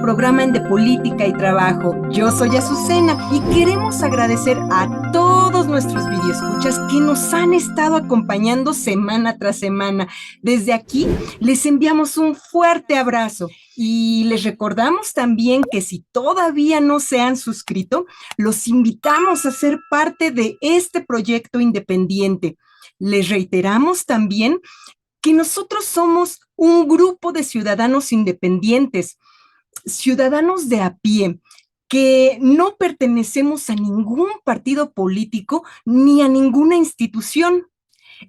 programa en De Política y Trabajo. Yo soy Azucena y queremos agradecer a todos nuestros videoescuchas que nos han estado acompañando semana tras semana. Desde aquí les enviamos un fuerte abrazo y les recordamos también que si todavía no se han suscrito, los invitamos a ser parte de este proyecto independiente. Les reiteramos también que nosotros somos un grupo de ciudadanos independientes, ciudadanos de a pie, que no pertenecemos a ningún partido político ni a ninguna institución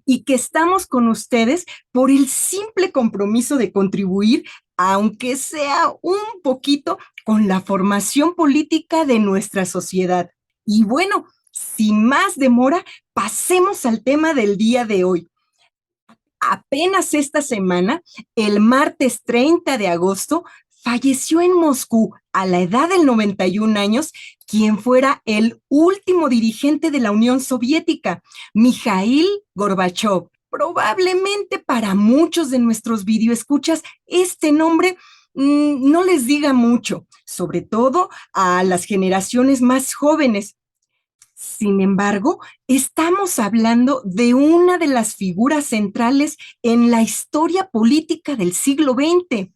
y que estamos con ustedes por el simple compromiso de contribuir, aunque sea un poquito, con la formación política de nuestra sociedad. Y bueno, sin más demora, pasemos al tema del día de hoy. Apenas esta semana, el martes 30 de agosto, falleció en Moscú, a la edad de 91 años, quien fuera el último dirigente de la Unión Soviética, Mikhail Gorbachev. Probablemente para muchos de nuestros videoescuchas este nombre no les diga mucho, sobre todo a las generaciones más jóvenes. Sin embargo, estamos hablando de una de las figuras centrales en la historia política del siglo XX.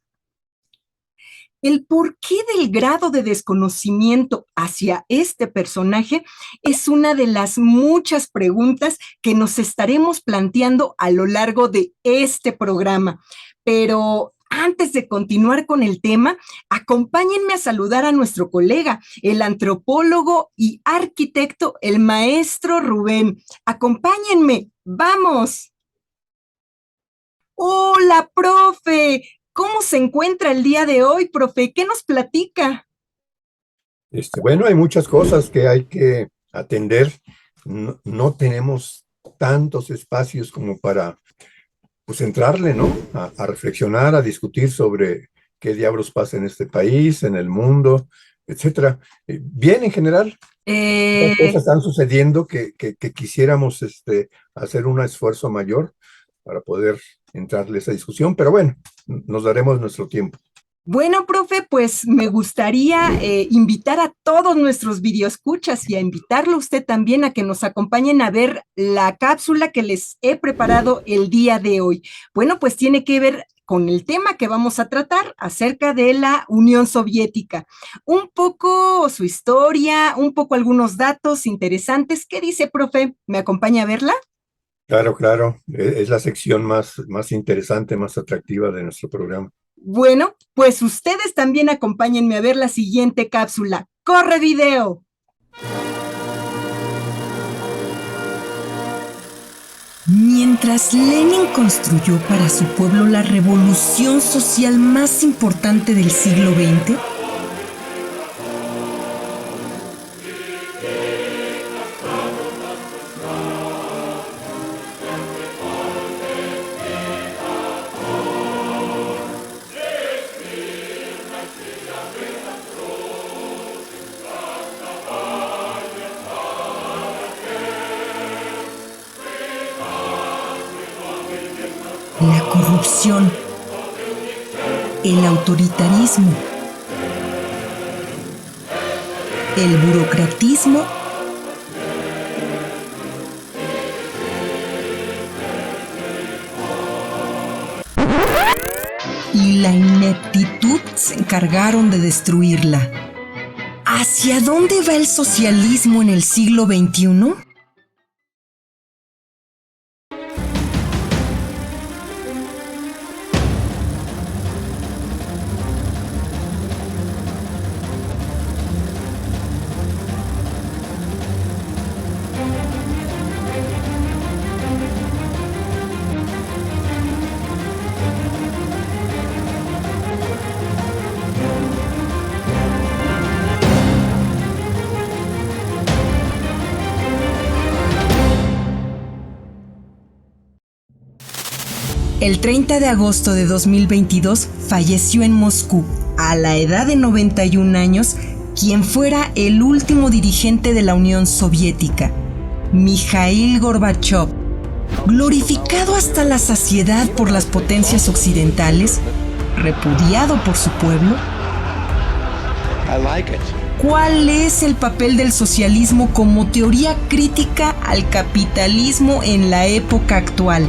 El porqué del grado de desconocimiento hacia este personaje es una de las muchas preguntas que nos estaremos planteando a lo largo de este programa. Pero antes de continuar con el tema, acompáñenme a saludar a nuestro colega, el antropólogo y arquitecto, el maestro Rubén. Acompáñenme, ¡vamos! Hola, profe. ¿Cómo se encuentra el día de hoy, profe? ¿Qué nos platica? Bueno, hay muchas cosas que hay que atender. No tenemos tantos espacios como para pues entrarle, ¿no? A reflexionar, a discutir sobre qué diablos pasa en este país, en el mundo, etcétera. Bien, en general, las cosas están sucediendo que quisiéramos hacer un esfuerzo mayor para poder entrarle a esa discusión, pero bueno, nos daremos nuestro tiempo. Bueno, profe, pues me gustaría invitar a todos nuestros videoescuchas y a invitarlo a usted también a que nos acompañen a ver la cápsula que les he preparado el día de hoy. Bueno, pues tiene que ver con el tema que vamos a tratar acerca de la Unión Soviética. Un poco su historia, un poco algunos datos interesantes. ¿Qué dice, profe? ¿Me acompaña a verla? Claro, claro. Es la sección más interesante, más atractiva de nuestro programa. Bueno, pues ustedes también acompáñenme a ver la siguiente cápsula. ¡Corre video! Mientras Lenin construyó para su pueblo la revolución social más importante del siglo XX, la corrupción, el autoritarismo, el burocratismo y la ineptitud se encargaron de destruirla. ¿Hacia dónde va el socialismo en el siglo XXI? El 30 de agosto de 2022 falleció en Moscú, a la edad de 91 años, quien fuera el último dirigente de la Unión Soviética, Mikhail Gorbachev. Glorificado hasta la saciedad por las potencias occidentales, repudiado por su pueblo, I like it. ¿Cuál es el papel del socialismo como teoría crítica al capitalismo en la época actual?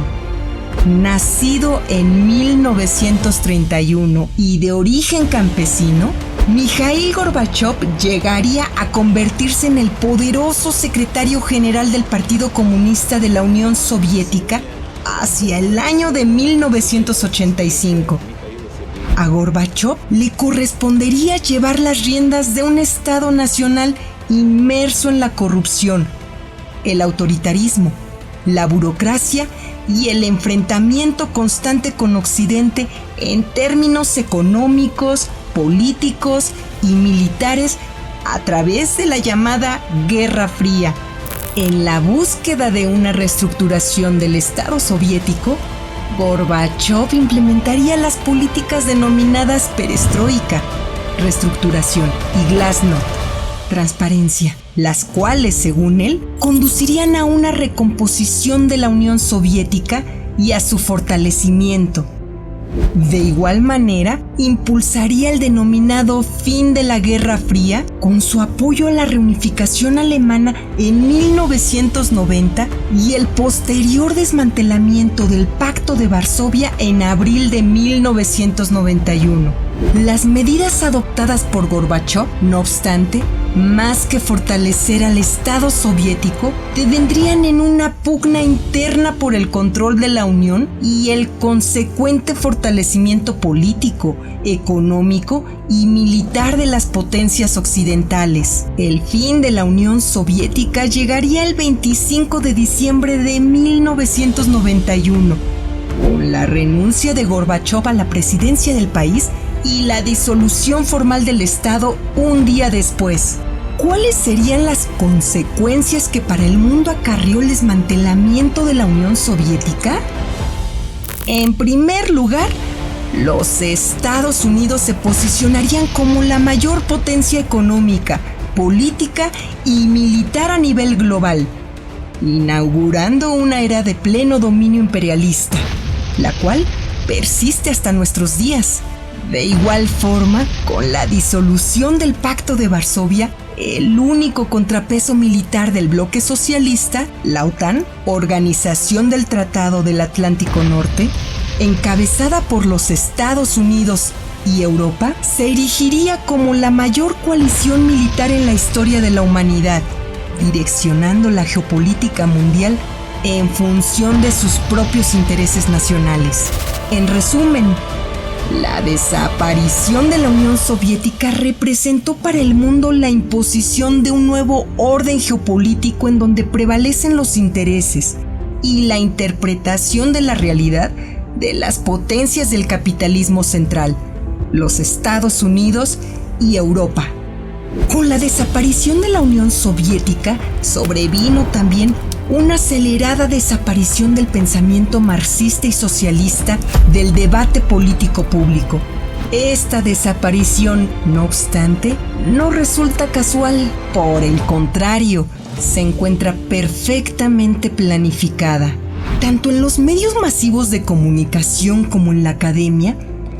Nacido en 1931 y de origen campesino, Mikhail Gorbachev llegaría a convertirse en el poderoso secretario general del Partido Comunista de la Unión Soviética hacia el año de 1985. A Gorbachev le correspondería llevar las riendas de un Estado nacional inmerso en la corrupción, el autoritarismo, la burocracia y el enfrentamiento constante con Occidente en términos económicos, políticos y militares a través de la llamada Guerra Fría. En la búsqueda de una reestructuración del Estado soviético, Gorbachev implementaría las políticas denominadas perestroika, reestructuración, y glasnost, transparencia, las cuales, según él, conducirían a una recomposición de la Unión Soviética y a su fortalecimiento. De igual manera, impulsaría el denominado fin de la Guerra Fría con su apoyo a la reunificación alemana en 1990 y el posterior desmantelamiento del Pacto de Varsovia en abril de 1991. Las medidas adoptadas por Gorbachev, no obstante, más que fortalecer al Estado soviético, devendrían en una pugna interna por el control de la Unión y el consecuente fortalecimiento político, económico y militar de las potencias occidentales. El fin de la Unión Soviética llegaría el 25 de diciembre de 1991, con la renuncia de Gorbachev a la presidencia del país y la disolución formal del Estado un día después. ¿Cuáles serían las consecuencias que para el mundo acarreó el desmantelamiento de la Unión Soviética? En primer lugar, los Estados Unidos se posicionarían como la mayor potencia económica, política y militar a nivel global, inaugurando una era de pleno dominio imperialista, la cual persiste hasta nuestros días. De igual forma, con la disolución del Pacto de Varsovia, el único contrapeso militar del bloque socialista, la OTAN, Organización del Tratado del Atlántico Norte, encabezada por los Estados Unidos y Europa, se erigiría como la mayor coalición militar en la historia de la humanidad, direccionando la geopolítica mundial en función de sus propios intereses nacionales. En resumen, la desaparición de la Unión Soviética representó para el mundo la imposición de un nuevo orden geopolítico en donde prevalecen los intereses y la interpretación de la realidad de las potencias del capitalismo central, los Estados Unidos y Europa. Con la desaparición de la Unión Soviética sobrevino también una acelerada desaparición del pensamiento marxista y socialista del debate político público. Esta desaparición, no obstante, no resulta casual, por el contrario, se encuentra perfectamente planificada. Tanto en los medios masivos de comunicación como en la academia,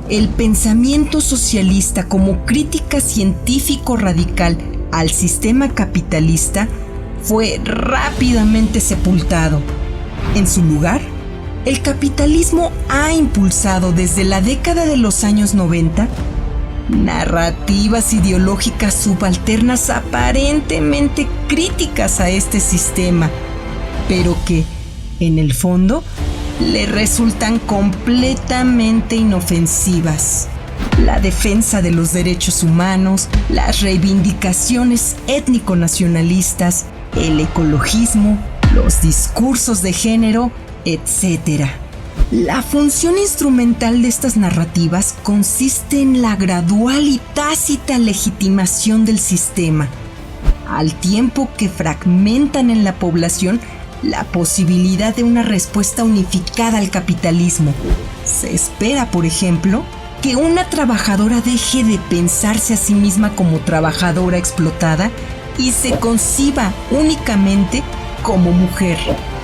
el pensamiento socialista como crítica científico radical al sistema capitalista fue rápidamente sepultado. En su lugar, el capitalismo ha impulsado desde la década de los años 90 narrativas ideológicas subalternas aparentemente críticas a este sistema, pero que, en el fondo, le resultan completamente inofensivas. La defensa de los derechos humanos, las reivindicaciones étnico-nacionalistas, el ecologismo, los discursos de género, etc. La función instrumental de estas narrativas consiste en la gradual y tácita legitimación del sistema, al tiempo que fragmentan en la población la posibilidad de una respuesta unificada al capitalismo. Se espera, por ejemplo, que una trabajadora deje de pensarse a sí misma como trabajadora explotada y se conciba únicamente como mujer,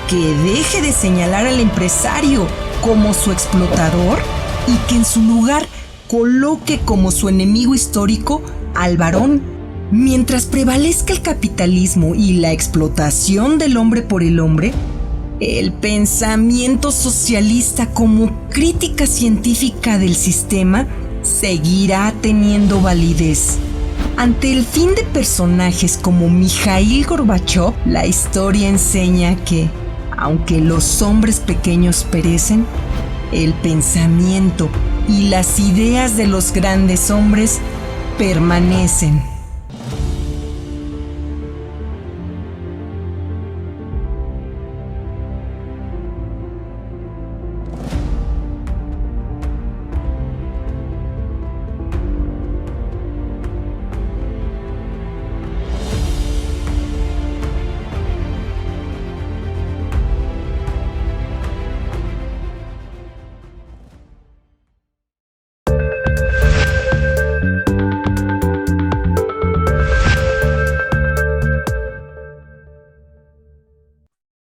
que deje de señalar al empresario como su explotador y que en su lugar coloque como su enemigo histórico al varón. Mientras prevalezca el capitalismo y la explotación del hombre por el hombre, el pensamiento socialista como crítica científica del sistema seguirá teniendo validez. Ante el fin de personajes como Mikhail Gorbachev, la historia enseña que, aunque los hombres pequeños perecen, el pensamiento y las ideas de los grandes hombres permanecen.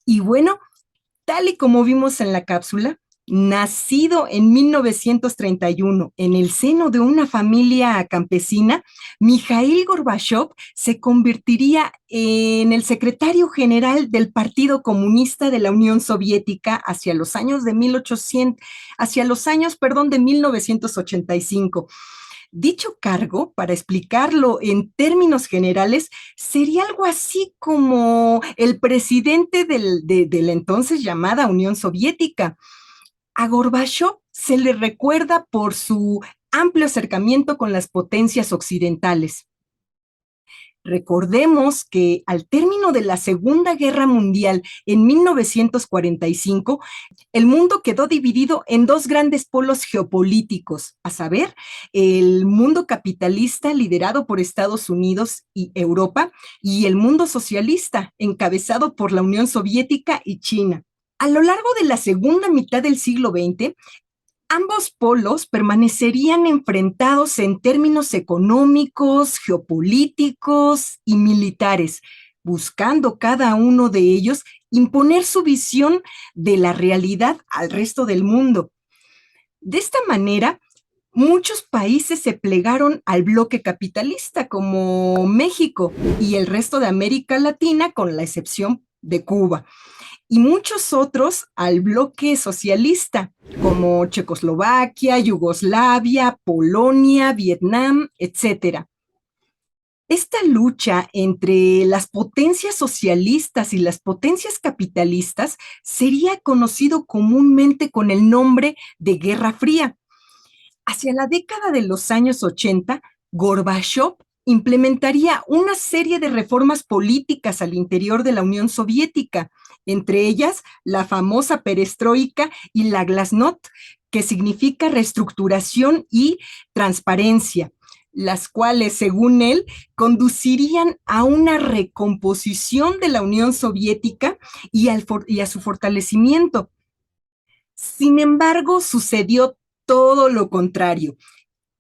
Y bueno, tal y como vimos en la cápsula, nacido en 1931 en el seno de una familia campesina, Mikhail Gorbachev se convertiría en el secretario general del Partido Comunista de la Unión Soviética hacia los años de 1985. Dicho cargo, para explicarlo en términos generales, sería algo así como el presidente de la entonces llamada Unión Soviética. A Gorbachev se le recuerda por su amplio acercamiento con las potencias occidentales. Recordemos que al término de la Segunda Guerra Mundial en 1945, el mundo quedó dividido en dos grandes polos geopolíticos, a saber, el mundo capitalista liderado por Estados Unidos y Europa y el mundo socialista encabezado por la Unión Soviética y China. A lo largo de la segunda mitad del siglo XX, ambos polos permanecerían enfrentados en términos económicos, geopolíticos y militares, buscando cada uno de ellos imponer su visión de la realidad al resto del mundo. De esta manera, muchos países se plegaron al bloque capitalista, como México y el resto de América Latina, con la excepción de Cuba, y muchos otros al bloque socialista, como Checoslovaquia, Yugoslavia, Polonia, Vietnam, etc. Esta lucha entre las potencias socialistas y las potencias capitalistas sería conocido comúnmente con el nombre de Guerra Fría. Hacia la década de los años 80, Gorbachev implementaría una serie de reformas políticas al interior de la Unión Soviética, entre ellas la famosa perestroika y la glasnost, que significa reestructuración y transparencia, las cuales, según él, conducirían a una recomposición de la Unión Soviética y a su fortalecimiento. Sin embargo, sucedió todo lo contrario.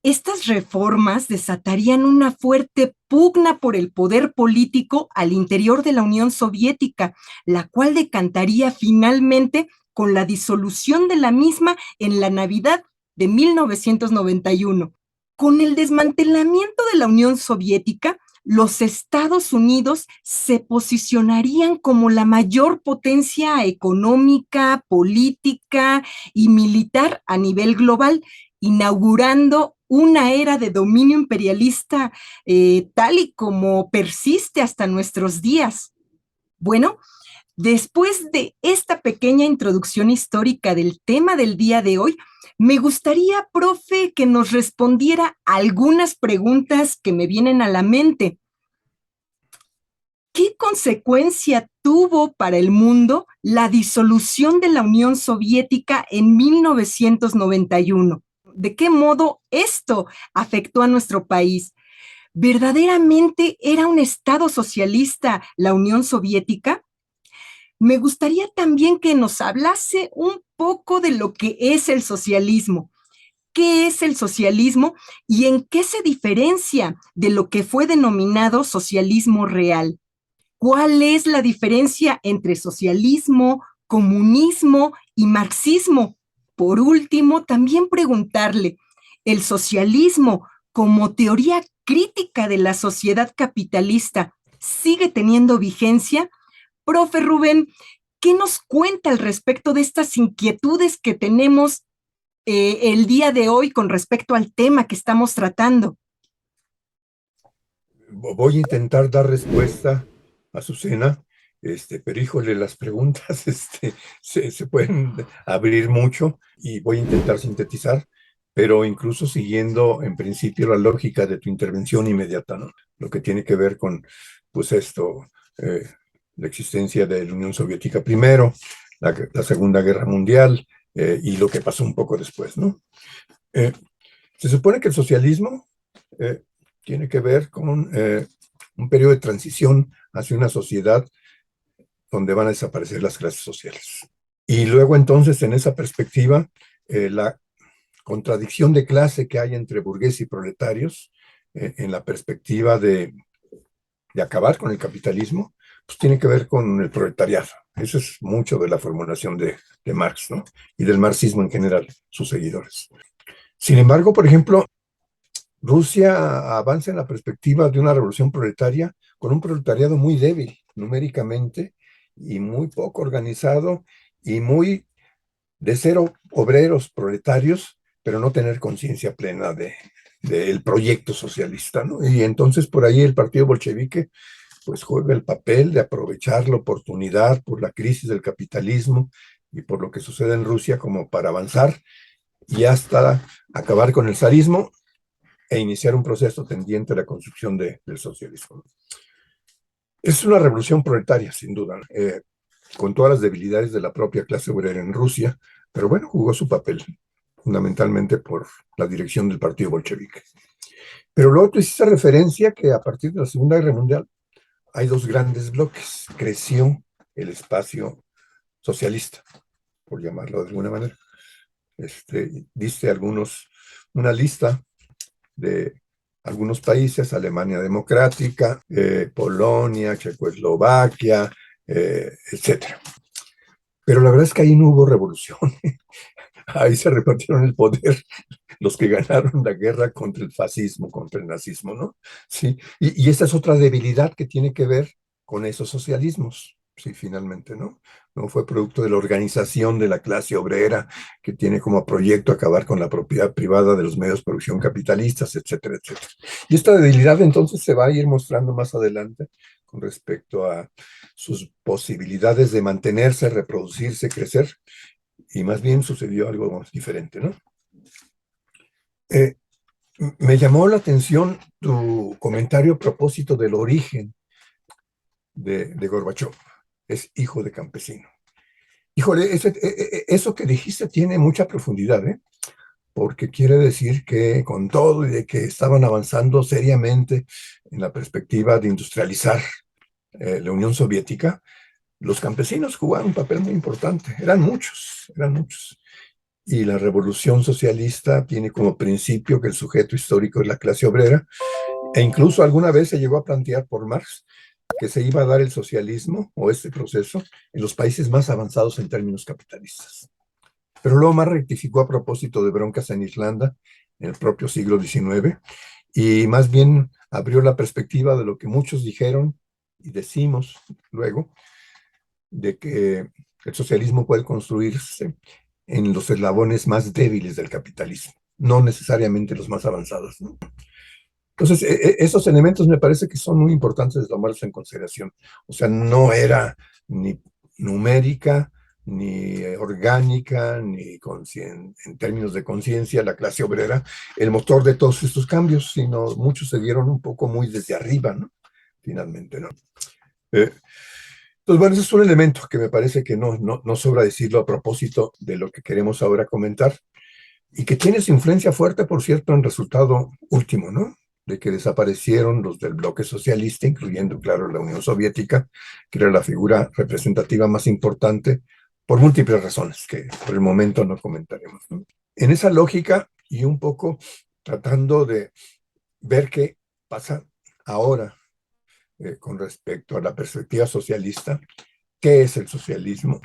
Estas reformas desatarían una fuerte pugna por el poder político al interior de la Unión Soviética, la cual decantaría finalmente con la disolución de la misma en la Navidad de 1991. Con el desmantelamiento de la Unión Soviética, los Estados Unidos se posicionarían como la mayor potencia económica, política y militar a nivel global, inaugurando una era de dominio imperialista tal y como persiste hasta nuestros días. Bueno, después de esta pequeña introducción histórica del tema del día de hoy, me gustaría, profe, que nos respondiera algunas preguntas que me vienen a la mente. ¿Qué consecuencia tuvo para el mundo la disolución de la Unión Soviética en 1991? ¿De qué modo esto afectó a nuestro país? ¿Verdaderamente era un Estado socialista la Unión Soviética? Me gustaría también que nos hablase un poco de lo que es el socialismo. ¿Qué es el socialismo y en qué se diferencia de lo que fue denominado socialismo real? ¿Cuál es la diferencia entre socialismo, comunismo y marxismo? Por último, también preguntarle, el socialismo como teoría crítica de la sociedad capitalista sigue teniendo vigencia? Profe Rubén, ¿qué nos cuenta al respecto de estas inquietudes que tenemos el día de hoy con respecto al tema que estamos tratando? Voy a intentar dar respuesta a Azucena, pero híjole, las preguntas se pueden abrir mucho y voy a intentar sintetizar, pero incluso siguiendo en principio la lógica de tu intervención inmediata, ¿no? Lo que tiene que ver con, pues eh, la existencia de la Unión Soviética primero, la Segunda Guerra Mundial y lo que pasó un poco después, ¿no? Eh, Se supone que el socialismo eh, tiene que ver con un periodo de transición hacia una sociedad donde van a desaparecer las clases sociales. Y luego entonces, en esa perspectiva, la contradicción de clase que hay entre burgueses y proletarios, en la perspectiva de acabar con el capitalismo, pues tiene que ver con el proletariado. Eso es mucho de la formulación de Marx, ¿no? Y del marxismo en general, sus seguidores. Sin embargo, por ejemplo, Rusia avanza en la perspectiva de una revolución proletaria con un proletariado muy débil numéricamente y muy poco organizado y muy de ser obreros proletarios, pero no tener conciencia plena del proyecto socialista, ¿no? Y entonces por ahí el partido bolchevique pues juega el papel de aprovechar la oportunidad por la crisis del capitalismo y por lo que sucede en Rusia como para avanzar y hasta acabar con el zarismo e iniciar un proceso tendiente a la construcción del socialismo. Es una revolución proletaria, sin duda, con todas las debilidades de la propia clase obrera en Rusia, pero bueno, jugó su papel, fundamentalmente por la dirección del partido bolchevique. Pero luego tú hiciste referencia que a partir de la Segunda Guerra Mundial hay dos grandes bloques. Creció el socialista, por llamarlo de alguna manera. Diste una lista de algunos países, Alemania Democrática, Polonia, Checoslovaquia, etcétera. Pero la verdad es que ahí no hubo revolución. Ahí se repartieron el poder los que ganaron la guerra contra el fascismo, contra el nazismo, ¿no? Sí, y esta es otra debilidad que tiene que ver con esos socialismos, sí, finalmente, ¿no? No fue producto de la organización de la clase obrera que tiene como proyecto acabar con la propiedad privada de los medios de producción capitalistas, etcétera, etcétera. Y esta debilidad entonces se va a ir mostrando más adelante con respecto a sus posibilidades de mantenerse, reproducirse, crecer, y más bien sucedió algo diferente, ¿no? Eh, Me llamó la atención tu comentario a propósito del origen de Gorbachov. Es hijo de campesino. Híjole, eso que dijiste tiene mucha profundidad, ¿eh? Porque quiere decir que con todo y de que estaban avanzando seriamente en la perspectiva de industrializar la Unión Soviética, los campesinos jugaban un papel muy importante. Eran muchos, eran muchos. Y la revolución socialista tiene como principio que el sujeto histórico es la clase obrera, e incluso alguna vez se llegó a plantear por Marx que se iba a dar el socialismo o este proceso en los países más avanzados en términos capitalistas. Pero luego Marx rectificó a propósito de broncas en Irlanda en el propio siglo XIX y más bien abrió la perspectiva de lo que muchos dijeron y decimos luego, de que el socialismo puede construirse en los eslabones más débiles del capitalismo, no necesariamente los más avanzados, ¿no? Entonces, esos elementos me parece que son muy importantes de tomarlos en consideración. O sea, no era ni numérica, ni orgánica, ni en términos de conciencia, la clase obrera, el motor de todos estos cambios, sino muchos se dieron un poco muy desde arriba, ¿no? Finalmente, ¿no? Entonces, bueno, ese es un elemento que me parece que no sobra decirlo a propósito de lo que queremos ahora comentar y que tiene su influencia fuerte, por cierto, en resultado último, ¿no? De que desaparecieron los del bloque socialista, incluyendo, claro, la Unión Soviética, que era la figura representativa más importante por múltiples razones que por el momento no comentaremos, ¿no? En esa lógica y un poco tratando de ver qué pasa ahora con respecto a la perspectiva socialista, ¿qué es el socialismo?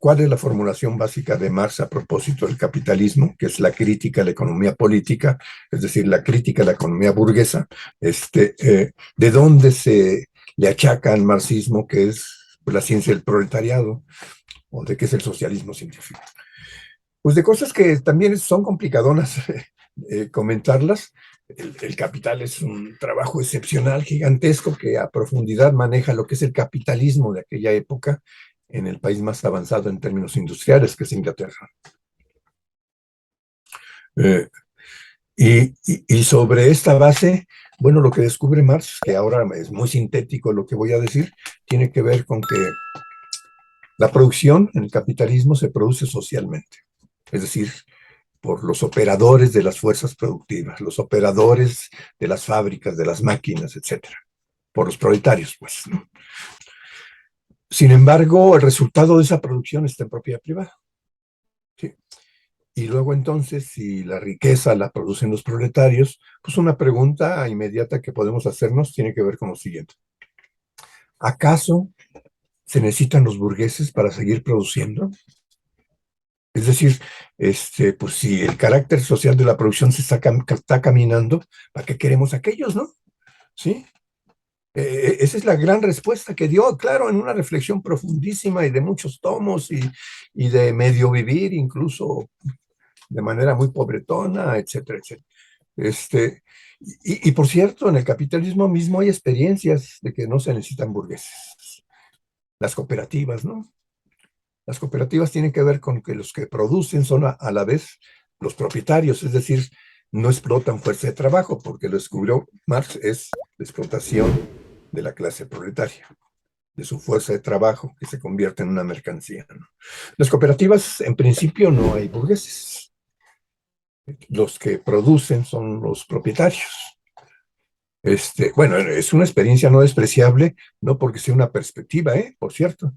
¿Cuál es la formulación básica de Marx a propósito del capitalismo? Que es la crítica a la economía política, es decir, la crítica a la economía burguesa. ¿De dónde se le achaca al marxismo que es la ciencia del proletariado o de qué es el socialismo científico? Pues de cosas que también son complicadonas comentarlas. El Capital es un trabajo excepcional, gigantesco, que a profundidad maneja lo que es el capitalismo de aquella época en el país más avanzado en términos industriales, que es Inglaterra. Eh, y sobre esta base, bueno, lo que descubre Marx, que ahora es muy sintético lo que voy a decir, tiene que ver con que la producción en el capitalismo se produce socialmente, es decir, por los operadores de las fuerzas productivas, los operadores de las fábricas, de las máquinas, etcétera, por los proletarios, pues, ¿no? Sin embargo, el resultado de esa producción está en propiedad privada. ¿Sí? Y luego entonces, si la riqueza la producen los proletarios, pues una pregunta inmediata que podemos hacernos tiene que ver con lo siguiente. ¿Acaso se necesitan los burgueses para seguir produciendo? Es decir, pues si el carácter social de la producción está caminando, ¿para qué queremos aquellos, no? ¿Sí? Esa es la gran respuesta que dio, claro, en una reflexión profundísima y de muchos tomos y de medio vivir, incluso de manera muy pobretona, etcétera, etcétera. Y por cierto, en el capitalismo mismo hay experiencias de que no se necesitan burgueses. Las cooperativas, ¿no? Las cooperativas tienen que ver con que los que producen son a la vez los propietarios, es decir, no explotan fuerza de trabajo, porque lo descubrió Marx, es la explotación de la clase proletaria, de su fuerza de trabajo que se convierte en una mercancía, ¿no? Las cooperativas, en principio, no hay burgueses. Los que producen son los propietarios. Bueno, es una experiencia no despreciable, no porque sea una perspectiva, por cierto,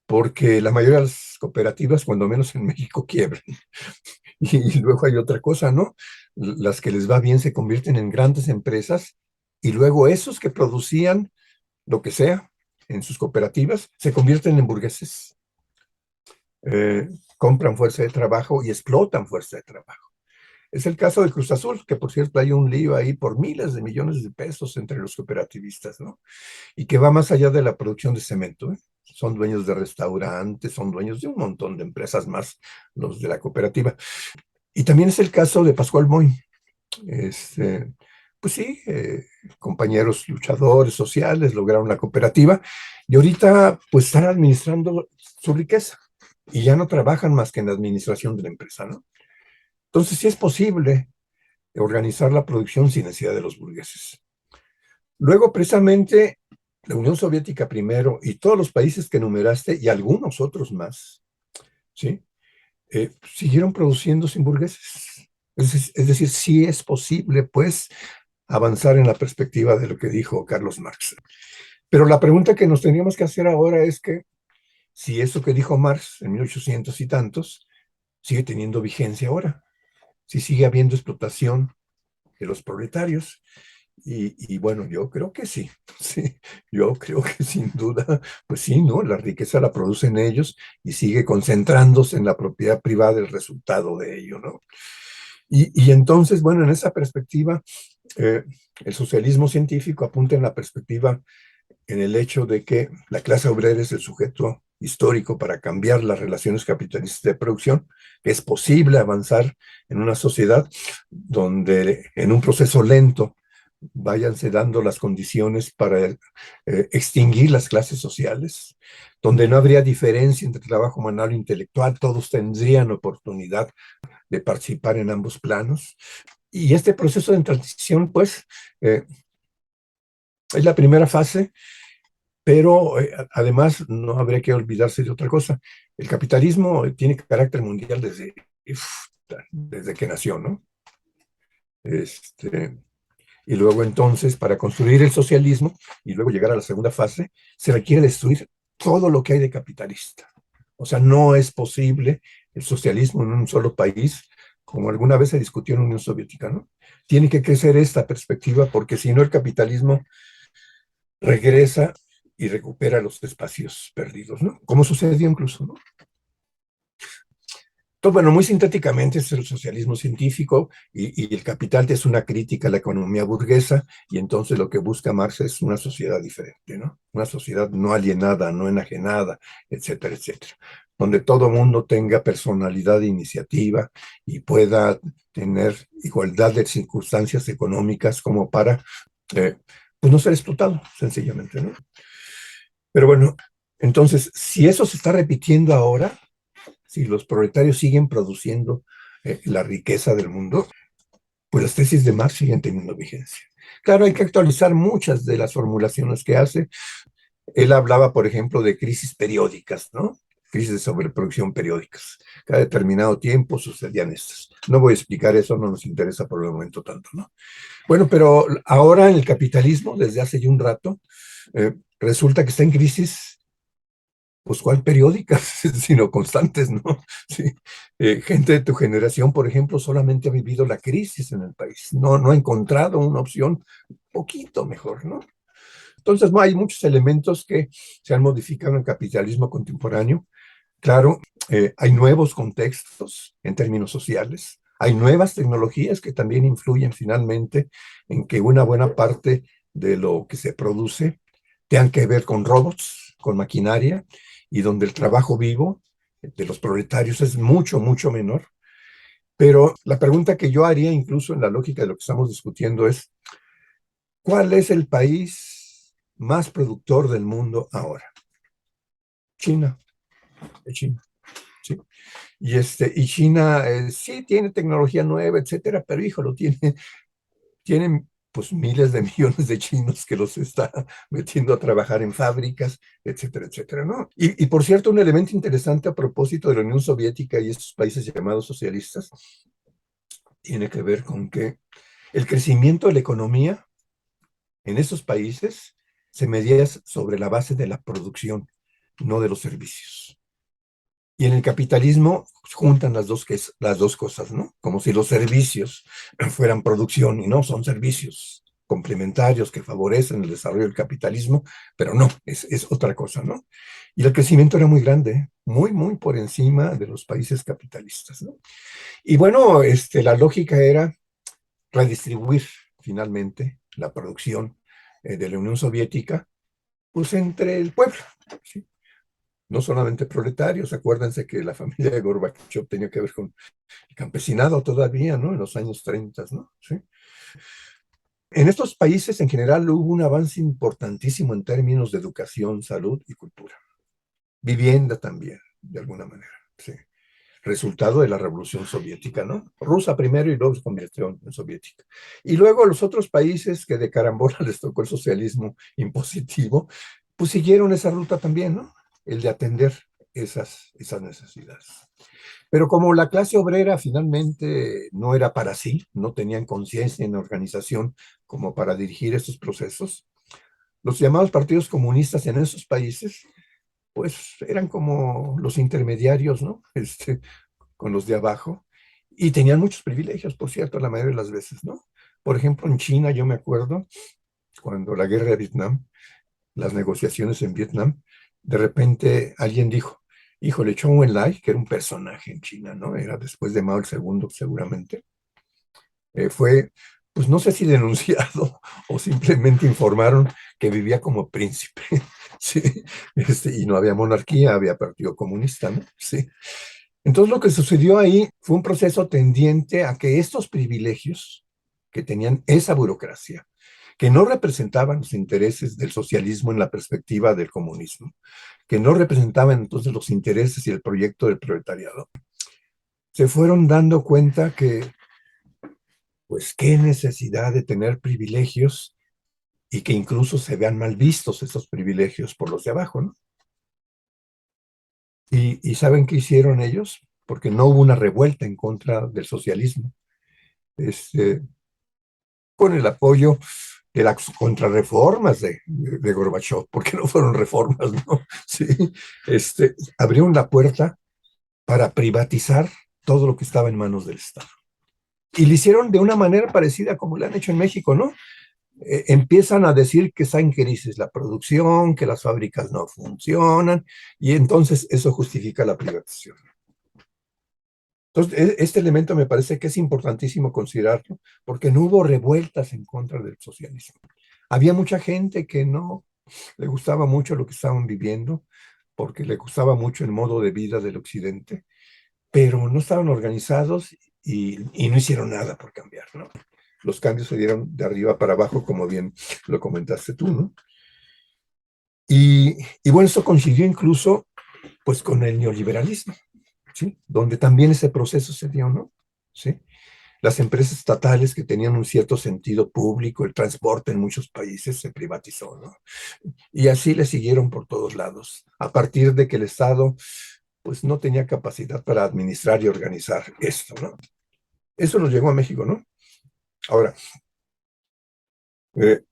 porque la mayoría de las cooperativas, cuando menos en México, quiebran. Y luego hay otra cosa, ¿no? Las que les va bien se convierten en grandes empresas y luego esos que producían lo que sea en sus cooperativas se convierten en burgueses. Compran fuerza de trabajo y explotan fuerza de trabajo. Es el caso de Cruz Azul, que por cierto hay un lío ahí por miles de millones de pesos entre los cooperativistas, ¿no? Y que va más allá de la producción de cemento, ¿eh? Son dueños de restaurantes, son dueños de un montón de empresas más, los de la cooperativa. Y también es el caso de Pascual Moy. Pues sí, compañeros luchadores sociales lograron la cooperativa y ahorita pues están administrando su riqueza y ya no trabajan más que en la administración de la empresa, ¿no? Entonces sí es posible organizar la producción sin necesidad de los burgueses. Luego, precisamente, la Unión Soviética primero y todos los países que enumeraste y algunos otros más, ¿sí? Siguieron produciendo sin burgueses. Es decir, sí es posible, pues, avanzar en la perspectiva de lo que dijo Carlos Marx. Pero la pregunta que nos teníamos que hacer ahora es que si eso que dijo Marx en 1800 y tantos sigue teniendo vigencia ahora, si sigue habiendo explotación de los proletarios. Y bueno, yo creo que sí, sí, yo creo que sin duda, pues sí, ¿no? La riqueza la producen ellos y sigue concentrándose en la propiedad privada el resultado de ello, ¿no? Y entonces, bueno, en esa perspectiva, el socialismo científico apunta en la perspectiva, en el hecho de que la clase obrera es el sujeto histórico para cambiar las relaciones capitalistas de producción, que es posible avanzar en una sociedad donde en un proceso lento váyanse dando las condiciones para extinguir las clases sociales, donde no habría diferencia entre trabajo manual e intelectual, todos tendrían oportunidad de participar en ambos planos. Y este proceso de transición, pues, es la primera fase, pero además no habría que olvidarse de otra cosa. El capitalismo tiene carácter mundial desde que nació, ¿no? Y luego entonces, para construir el socialismo y luego llegar a la segunda fase, se requiere destruir todo lo que hay de capitalista. O sea, no es posible el socialismo en un solo país, como alguna vez se discutió en la Unión Soviética, ¿no? Tiene que crecer esta perspectiva, porque si no el capitalismo regresa y recupera los espacios perdidos, ¿no? Como sucedió incluso, ¿no? Entonces, bueno, muy sintéticamente es el socialismo científico y el capital es una crítica a la economía burguesa y entonces lo que busca Marx es una sociedad diferente, ¿no? Una sociedad no alienada, no enajenada, etcétera, etcétera, donde todo mundo tenga personalidad e iniciativa y pueda tener igualdad de circunstancias económicas como para, eh, pues no ser explotado, sencillamente, ¿no? Pero bueno, entonces, si eso se está repitiendo ahora, si los proletarios siguen produciendo la riqueza del mundo, pues las tesis de Marx siguen teniendo vigencia. Claro, hay que actualizar muchas de las formulaciones que hace. Él hablaba, por ejemplo, de crisis periódicas, ¿no? Crisis de sobreproducción periódicas. Cada determinado tiempo sucedían estas. No voy a explicar eso, no nos interesa por el momento tanto, ¿no? Bueno, pero ahora en el capitalismo, desde hace ya un rato, resulta que está en crisis pues cuál periódicas, sino constantes, ¿no? Sí. Gente de tu generación, por ejemplo, solamente ha vivido la crisis en el país, no ha encontrado una opción un poquito mejor, ¿no? Entonces, no, hay muchos elementos que se han modificado en el capitalismo contemporáneo. Claro, hay nuevos contextos en términos sociales, hay nuevas tecnologías que también influyen finalmente en que una buena parte de lo que se produce tengan que ver con robots, con maquinaria, y donde el trabajo vivo de los proletarios es mucho, mucho menor. Pero la pregunta que yo haría, incluso en la lógica de lo que estamos discutiendo, es, ¿cuál es el país más productor del mundo ahora? China, China, ¿sí? Y China sí tiene tecnología nueva, etcétera, pero hijo, tienen pues miles de millones de chinos que los está metiendo a trabajar en fábricas, etcétera, etcétera, ¿no? Y por cierto, un elemento interesante a propósito de la Unión Soviética y estos países llamados socialistas tiene que ver con que el crecimiento de la economía en esos países se medía sobre la base de la producción, no de los servicios. Y en el capitalismo juntan las dos cosas, ¿no? Como si los servicios fueran producción y no, son servicios complementarios que favorecen el desarrollo del capitalismo, pero no, es otra cosa, ¿no? Y el crecimiento era muy grande, muy, muy por encima de los países capitalistas, ¿no? Y bueno, la lógica era redistribuir finalmente la producción de la Unión Soviética, pues entre el pueblo, ¿sí? No solamente proletarios, acuérdense que la familia de Gorbachev tenía que ver con el campesinado todavía, ¿no? En los años 30, ¿no? ¿Sí? En estos países en general hubo un avance importantísimo en términos de educación, salud y cultura. Vivienda también, de alguna manera, ¿sí? Resultado de la Revolución Soviética, ¿no? Rusa primero y luego se convirtió en soviética. Y luego los otros países que de carambola les tocó el socialismo impositivo, pues siguieron esa ruta también, ¿no? El de atender esas necesidades. Pero como la clase obrera finalmente no era para sí, no tenían conciencia en organización como para dirigir estos procesos, los llamados partidos comunistas en esos países, pues eran como los intermediarios, ¿no? Con los de abajo, y tenían muchos privilegios, por cierto, la mayoría de las veces, ¿no? Por ejemplo, en China, yo me acuerdo, cuando la guerra de Vietnam, las negociaciones en Vietnam, de repente alguien dijo, híjole, Chou Enlai, que era un personaje en China, ¿no? Era después de Mao el segundo, seguramente, fue, pues no sé si denunciado o simplemente informaron que vivía como príncipe, ¿sí? Y no había monarquía, había partido comunista, ¿no? Sí. Entonces lo que sucedió ahí fue un proceso tendiente a que estos privilegios que tenían esa burocracia, que no representaban los intereses del socialismo en la perspectiva del comunismo, que no representaban entonces los intereses y el proyecto del proletariado, se fueron dando cuenta que, pues, qué necesidad de tener privilegios y que incluso se vean mal vistos esos privilegios por los de abajo, ¿no? Y ¿saben qué hicieron ellos? Porque no hubo una revuelta en contra del socialismo. Este, con el apoyo de las contrarreformas de Gorbachev, porque no fueron reformas, ¿no? Sí, abrieron la puerta para privatizar todo lo que estaba en manos del Estado. Y lo hicieron de una manera parecida como lo han hecho en México, ¿no? Empiezan a decir que está en crisis la producción, que las fábricas no funcionan, y entonces eso justifica la privatización. Entonces, este elemento me parece que es importantísimo considerarlo, porque no hubo revueltas en contra del socialismo. Había mucha gente que no le gustaba mucho lo que estaban viviendo, porque le gustaba mucho el modo de vida del occidente, pero no estaban organizados y no hicieron nada por cambiar, ¿no? Los cambios se dieron de arriba para abajo, como bien lo comentaste tú, ¿no? Y bueno, esto coincidió incluso pues con el neoliberalismo, ¿sí? Donde también ese proceso se dio, ¿no? ¿Sí? Las empresas estatales que tenían un cierto sentido público, el transporte en muchos países se privatizó, ¿no? Y así le siguieron por todos lados, a partir de que el Estado pues no tenía capacidad para administrar y organizar esto, ¿no? Eso nos llegó a México, ¿no? Ahora, eh,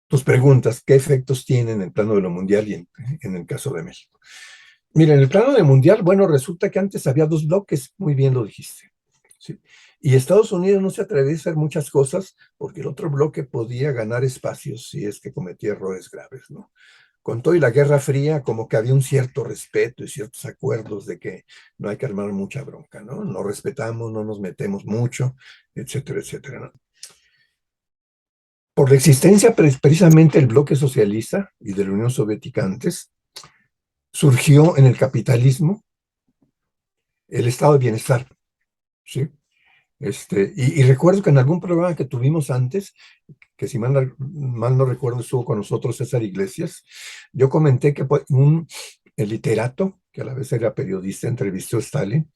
tus preguntas, ¿qué efectos tienen en el plano de lo mundial y en el caso de México? Mira, en el plano de mundial, bueno, resulta que antes había dos bloques, muy bien lo dijiste, ¿sí? Y Estados Unidos no se atrevía a hacer muchas cosas porque el otro bloque podía ganar espacios si es que cometía errores graves, ¿no? Con todo y la Guerra Fría, como que había un cierto respeto y ciertos acuerdos de que no hay que armar mucha bronca, ¿no? Nos respetamos, no nos metemos mucho, etcétera, etcétera, ¿no? Por la existencia precisamente del bloque socialista y de la Unión Soviética antes, surgió en el capitalismo el estado de bienestar, ¿sí? Y recuerdo que en algún programa que tuvimos antes, que si mal no recuerdo estuvo con nosotros César Iglesias, yo comenté que el literato, que a la vez era periodista, entrevistó a Stalin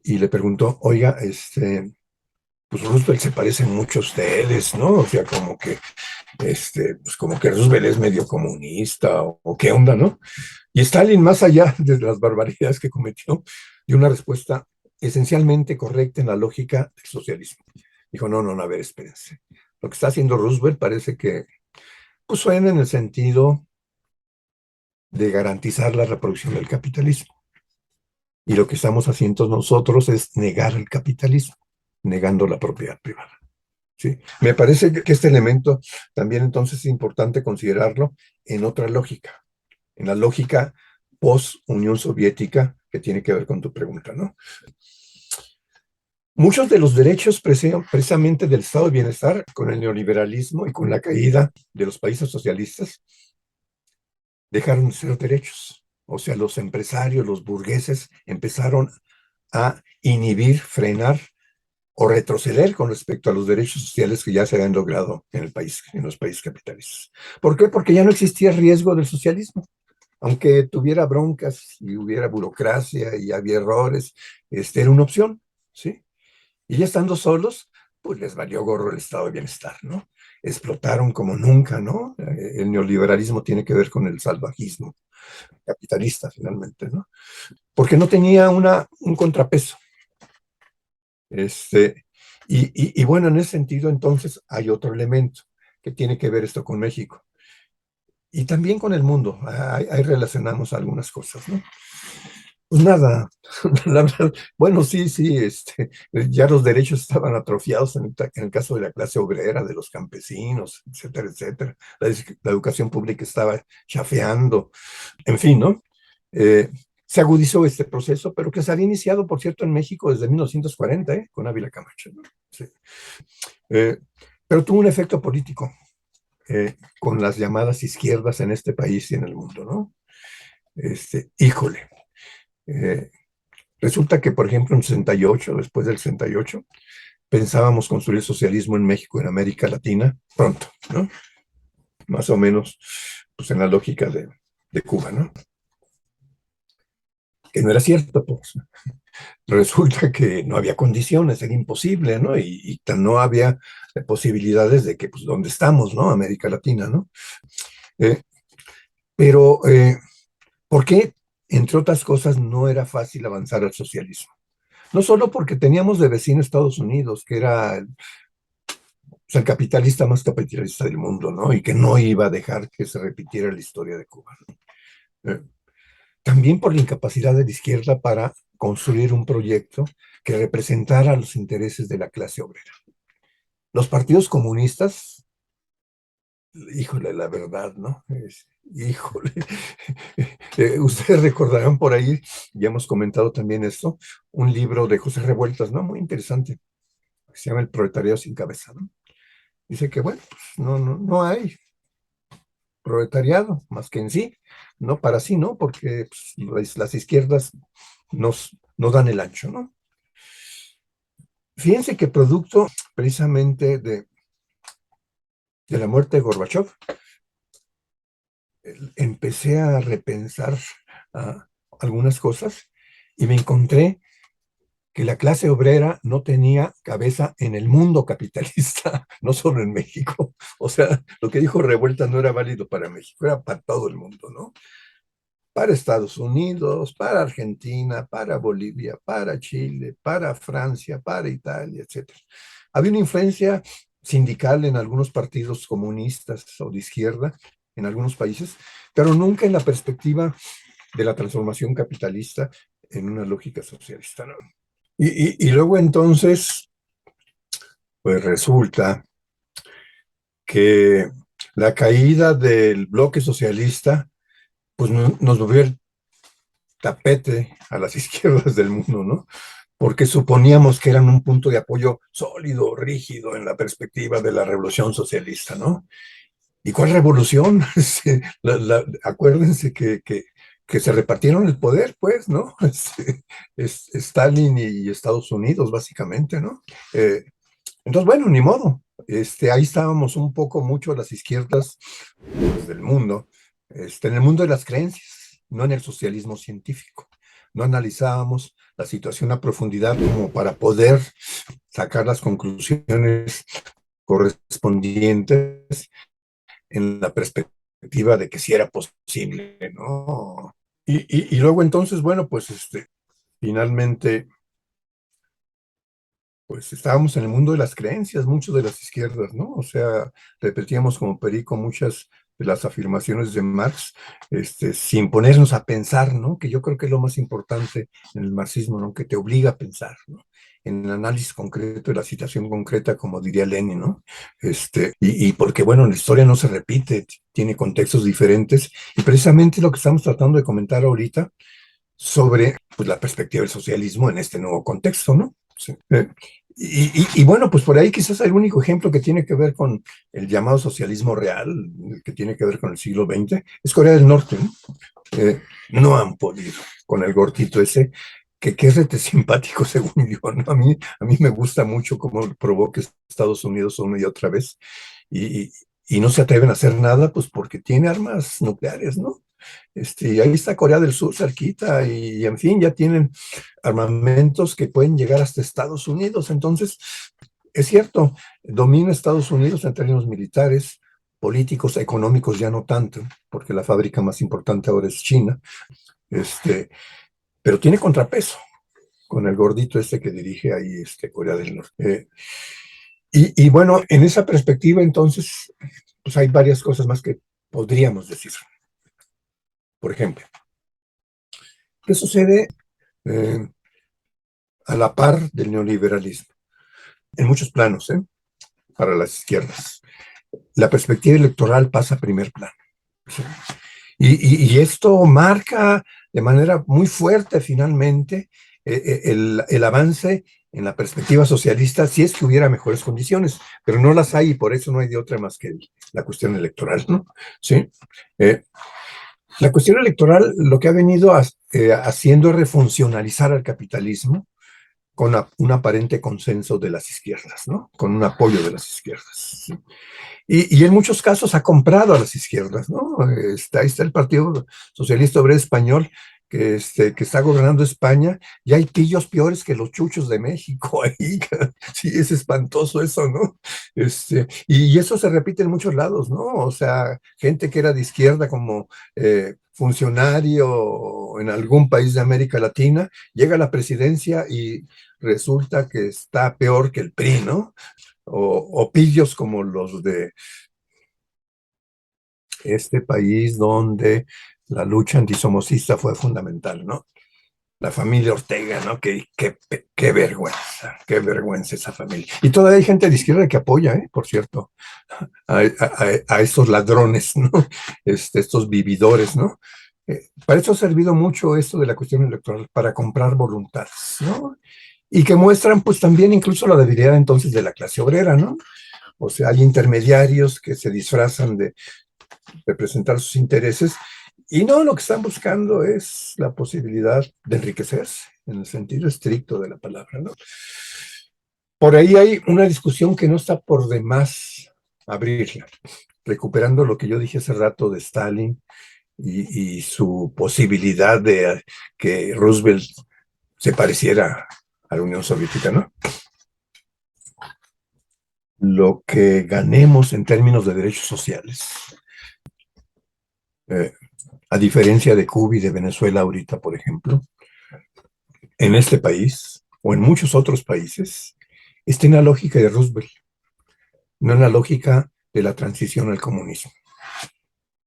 y le preguntó, oiga, pues Roosevelt se parece mucho a ustedes, ¿no? O sea, pues como que Roosevelt es medio comunista o qué onda, ¿no? Y Stalin, más allá de las barbaridades que cometió, dio una respuesta esencialmente correcta en la lógica del socialismo. Dijo, no, no, no, a ver, espérense. Lo que está haciendo Roosevelt parece que pues, suena en el sentido de garantizar la reproducción del capitalismo. Y lo que estamos haciendo nosotros es negar el capitalismo, negando la propiedad privada. ¿Sí? Me parece que este elemento también entonces es importante considerarlo en otra lógica, en la lógica post-Unión Soviética que tiene que ver con tu pregunta, ¿no? Muchos de los derechos precisamente del estado de bienestar con el neoliberalismo y con la caída de los países socialistas dejaron de ser derechos. O sea, los empresarios, los burgueses empezaron a inhibir, frenar o retroceder con respecto a los derechos sociales que ya se habían logrado en el país, en los países capitalistas. ¿Por qué? Porque ya no existía riesgo del socialismo. Aunque tuviera broncas y hubiera burocracia y había errores, era una opción, ¿sí? Y ya estando solos, pues les valió gorro el estado de bienestar, ¿no? Explotaron como nunca, ¿no? El neoliberalismo tiene que ver con el salvajismo capitalista, finalmente, ¿no? Porque no tenía un contrapeso. Y bueno, en ese sentido, entonces, hay otro elemento que tiene que ver esto con México. Y también con el mundo. Ahí relacionamos algunas cosas, ¿no? Pues nada, la verdad, bueno, sí, sí, ya los derechos estaban atrofiados en el caso de la clase obrera, de los campesinos, etcétera, etcétera. La educación pública estaba chafeando, en fin, ¿no? Se agudizó este proceso, pero que se había iniciado, por cierto, en México desde 1940, con Ávila Camacho, ¿no? Sí. Eh, pero tuvo un efecto político con las llamadas izquierdas en este país y en el mundo, ¿no? Híjole. Eh, Resulta que, por ejemplo, en 68, después del 68, pensábamos construir socialismo en México, en América Latina, pronto, ¿no? Más o menos, pues en la lógica de Cuba, ¿no? Que no era cierto, pues. Resulta que no había condiciones, era imposible, ¿no? Y no había posibilidades de que, pues, ¿dónde estamos, no? América Latina, ¿no? Eh, pero, ¿por qué, entre otras cosas, no era fácil avanzar al socialismo? No solo porque teníamos de vecino Estados Unidos, que era el capitalista más capitalista del mundo, ¿no? Y que no iba a dejar que se repitiera la historia de Cuba, ¿no? También por la incapacidad de la izquierda para construir un proyecto que representara los intereses de la clase obrera. Los partidos comunistas, híjole, la verdad, ¿no? Híjole, Ustedes recordarán por ahí, ya hemos comentado también esto, un libro de José Revueltas, ¿no? Muy interesante, que se llama El proletariado sin cabeza, ¿no? Dice que, bueno, pues no hay proletariado más que en sí, no para sí, ¿no? Porque pues, las izquierdas nos dan el ancho, ¿no? Fíjense que producto precisamente de la muerte de Gorbachev, empecé a repensar ah, algunas cosas y me encontré que la clase obrera no tenía cabeza en el mundo capitalista, no solo en México. O sea, lo que dijo Revuelta no era válido para México, era para todo el mundo, ¿no? Para Estados Unidos, para Argentina, para Bolivia, para Chile, para Francia, para Italia, etcétera. Había una influencia sindical en algunos partidos comunistas o de izquierda en algunos países, pero nunca en la perspectiva de la transformación capitalista en una lógica socialista, ¿no? Y luego entonces, pues resulta que la caída del bloque socialista, pues nos movió el tapete a las izquierdas del mundo, ¿no? Porque suponíamos que eran un punto de apoyo sólido, rígido en la perspectiva de la revolución socialista, ¿no? ¿Y cuál revolución? Acuérdense que se repartieron el poder, pues, ¿no? Stalin y Estados Unidos, básicamente, ¿no? Entonces, bueno, ni modo. Ahí estábamos un poco mucho las izquierdas pues, del mundo, en el mundo de las creencias, no en el socialismo científico. No analizábamos la situación a profundidad como para poder sacar las conclusiones correspondientes en la perspectiva de que sí era posible, ¿no? Y luego entonces, bueno, pues finalmente pues estábamos en el mundo de las creencias, muchos de las izquierdas, ¿no? O sea, repetíamos como perico muchas de las afirmaciones de Marx, sin ponernos a pensar, ¿no? Que yo creo que es lo más importante en el marxismo, ¿no? Que te obliga a pensar, ¿no? En el análisis concreto de la situación concreta, como diría Lenin, ¿no? Y porque, bueno, la historia no se repite, tiene contextos diferentes, y precisamente lo que estamos tratando de comentar ahorita sobre pues, la perspectiva del socialismo en este nuevo contexto, ¿no? Sí. Y bueno, pues por ahí quizás el único ejemplo que tiene que ver con el llamado socialismo real, que tiene que ver con el siglo XX, es Corea del Norte, ¿no? No han podido con el gordito ese, que es rete simpático según yo, ¿no? A mí me gusta mucho cómo provoca Estados Unidos una y otra vez y, y no se atreven a hacer nada, pues porque tiene armas nucleares, ¿no? Ahí está Corea del Sur cerquita y en fin, ya tienen armamentos que pueden llegar hasta Estados Unidos. Entonces, es cierto, domina Estados Unidos en términos militares, políticos, económicos ya no tanto, porque la fábrica más importante ahora es China, pero tiene contrapeso con el gordito que dirige ahí Corea del Norte. Y bueno, en esa perspectiva, entonces, pues hay varias cosas más que podríamos decir. Por ejemplo, ¿qué sucede eh, a la par del neoliberalismo? En muchos planos, para las izquierdas. La perspectiva electoral pasa a primer plano. ¿Sí? Y esto marca de manera muy fuerte finalmente el avance en la perspectiva socialista si es que hubiera mejores condiciones, pero no las hay y por eso no hay de otra más que la cuestión electoral, ¿no? ¿Sí? La cuestión electoral lo que ha venido haciendo es refuncionalizar al capitalismo con un aparente consenso de las izquierdas, ¿no? Con un apoyo de las izquierdas. ¿Sí? Y en muchos casos ha comprado a las izquierdas, ¿no? Ahí está el Partido Socialista Obrero Español, que está gobernando España, y hay pillos peores que los chuchos de México ahí. Sí, es espantoso eso, ¿no? Y eso se repite en muchos lados, ¿no? O sea, gente que era de izquierda como funcionario en algún país de América Latina, llega a la presidencia y resulta que está peor que el PRI, ¿no? O pillos como los de este país donde la lucha antisomocista fue fundamental, ¿no? La familia Ortega, ¿no? Qué vergüenza esa familia. Y todavía hay gente de izquierda que apoya, por cierto, a estos ladrones, ¿no? Estos vividores, ¿no? Para eso ha servido mucho esto de la cuestión electoral, para comprar voluntades, ¿no? Y que muestran pues también incluso la debilidad entonces de la clase obrera, ¿no? O sea, hay intermediarios que se disfrazan de representar sus intereses y no, lo que están buscando es la posibilidad de enriquecerse, en el sentido estricto de la palabra, ¿no? Por ahí hay una discusión que no está por demás abrirla, recuperando lo que yo dije hace rato de Stalin y su posibilidad de que Roosevelt se pareciera a la Unión Soviética, ¿no? Lo que ganemos en términos de derechos sociales, eh, a diferencia de Cuba y de Venezuela ahorita, por ejemplo, en este país o en muchos otros países, está en la lógica de Roosevelt, no en la lógica de la transición al comunismo.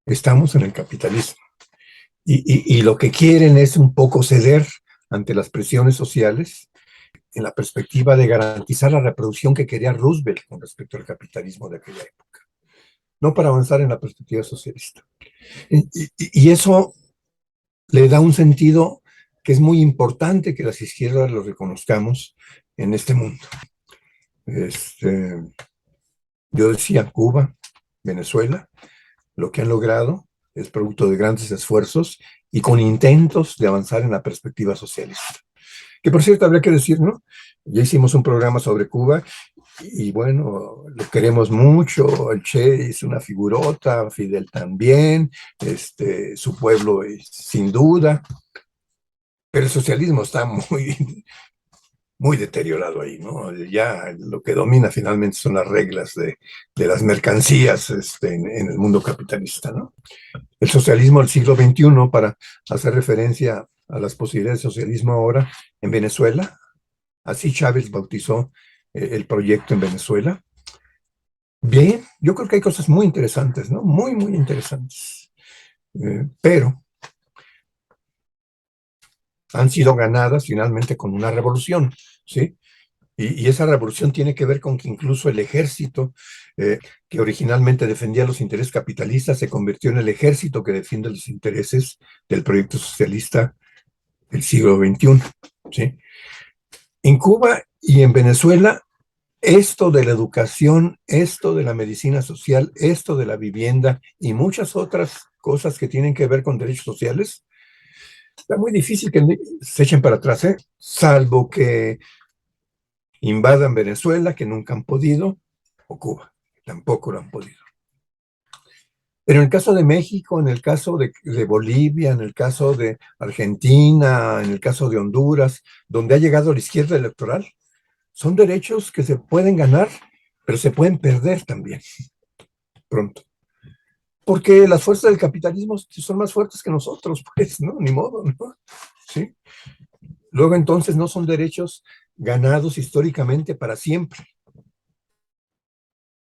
Estamos en el capitalismo. Y lo que quieren es un poco ceder ante las presiones sociales en la perspectiva de garantizar la reproducción que quería Roosevelt con respecto al capitalismo de aquella época, no para avanzar en la perspectiva socialista. Y eso le da un sentido que es muy importante que las izquierdas lo reconozcamos en este mundo. Yo decía Cuba, Venezuela, lo que han logrado es producto de grandes esfuerzos y con intentos de avanzar en la perspectiva socialista. Que por cierto, habría que decir, ¿no? Ya hicimos un programa sobre Cuba y bueno, lo queremos mucho, el Che es una figurota, Fidel también, su pueblo sin duda, pero el socialismo está muy deteriorado ahí, ¿no? Ya lo que domina finalmente son las reglas de las mercancías en el mundo capitalista, ¿no? El socialismo del siglo XXI, para hacer referencia a las posibilidades de socialismo ahora en Venezuela, así Chávez bautizó el proyecto en Venezuela. Bien, yo creo que hay cosas muy interesantes, ¿no? Muy interesantes. Pero han sido ganadas finalmente con una revolución, ¿sí? Y esa revolución tiene que ver con que incluso el ejército, que originalmente defendía los intereses capitalistas, se convirtió en el ejército que defiende los intereses del proyecto socialista del siglo XXI, ¿sí? En Cuba y en Venezuela, esto de la educación, esto de la medicina social, esto de la vivienda y muchas otras cosas que tienen que ver con derechos sociales, está muy difícil que se echen para atrás, ¿eh? Salvo que invadan Venezuela, que nunca han podido, o Cuba, tampoco lo han podido. Pero en el caso de México, en el caso de Bolivia, en el caso de Argentina, en el caso de Honduras, donde ha llegado la izquierda electoral, son derechos que se pueden ganar, pero se pueden perder también pronto. Porque las fuerzas del capitalismo son más fuertes que nosotros, pues, ¿no? Ni modo, ¿no? ¿Sí? Luego entonces no son derechos ganados históricamente para siempre,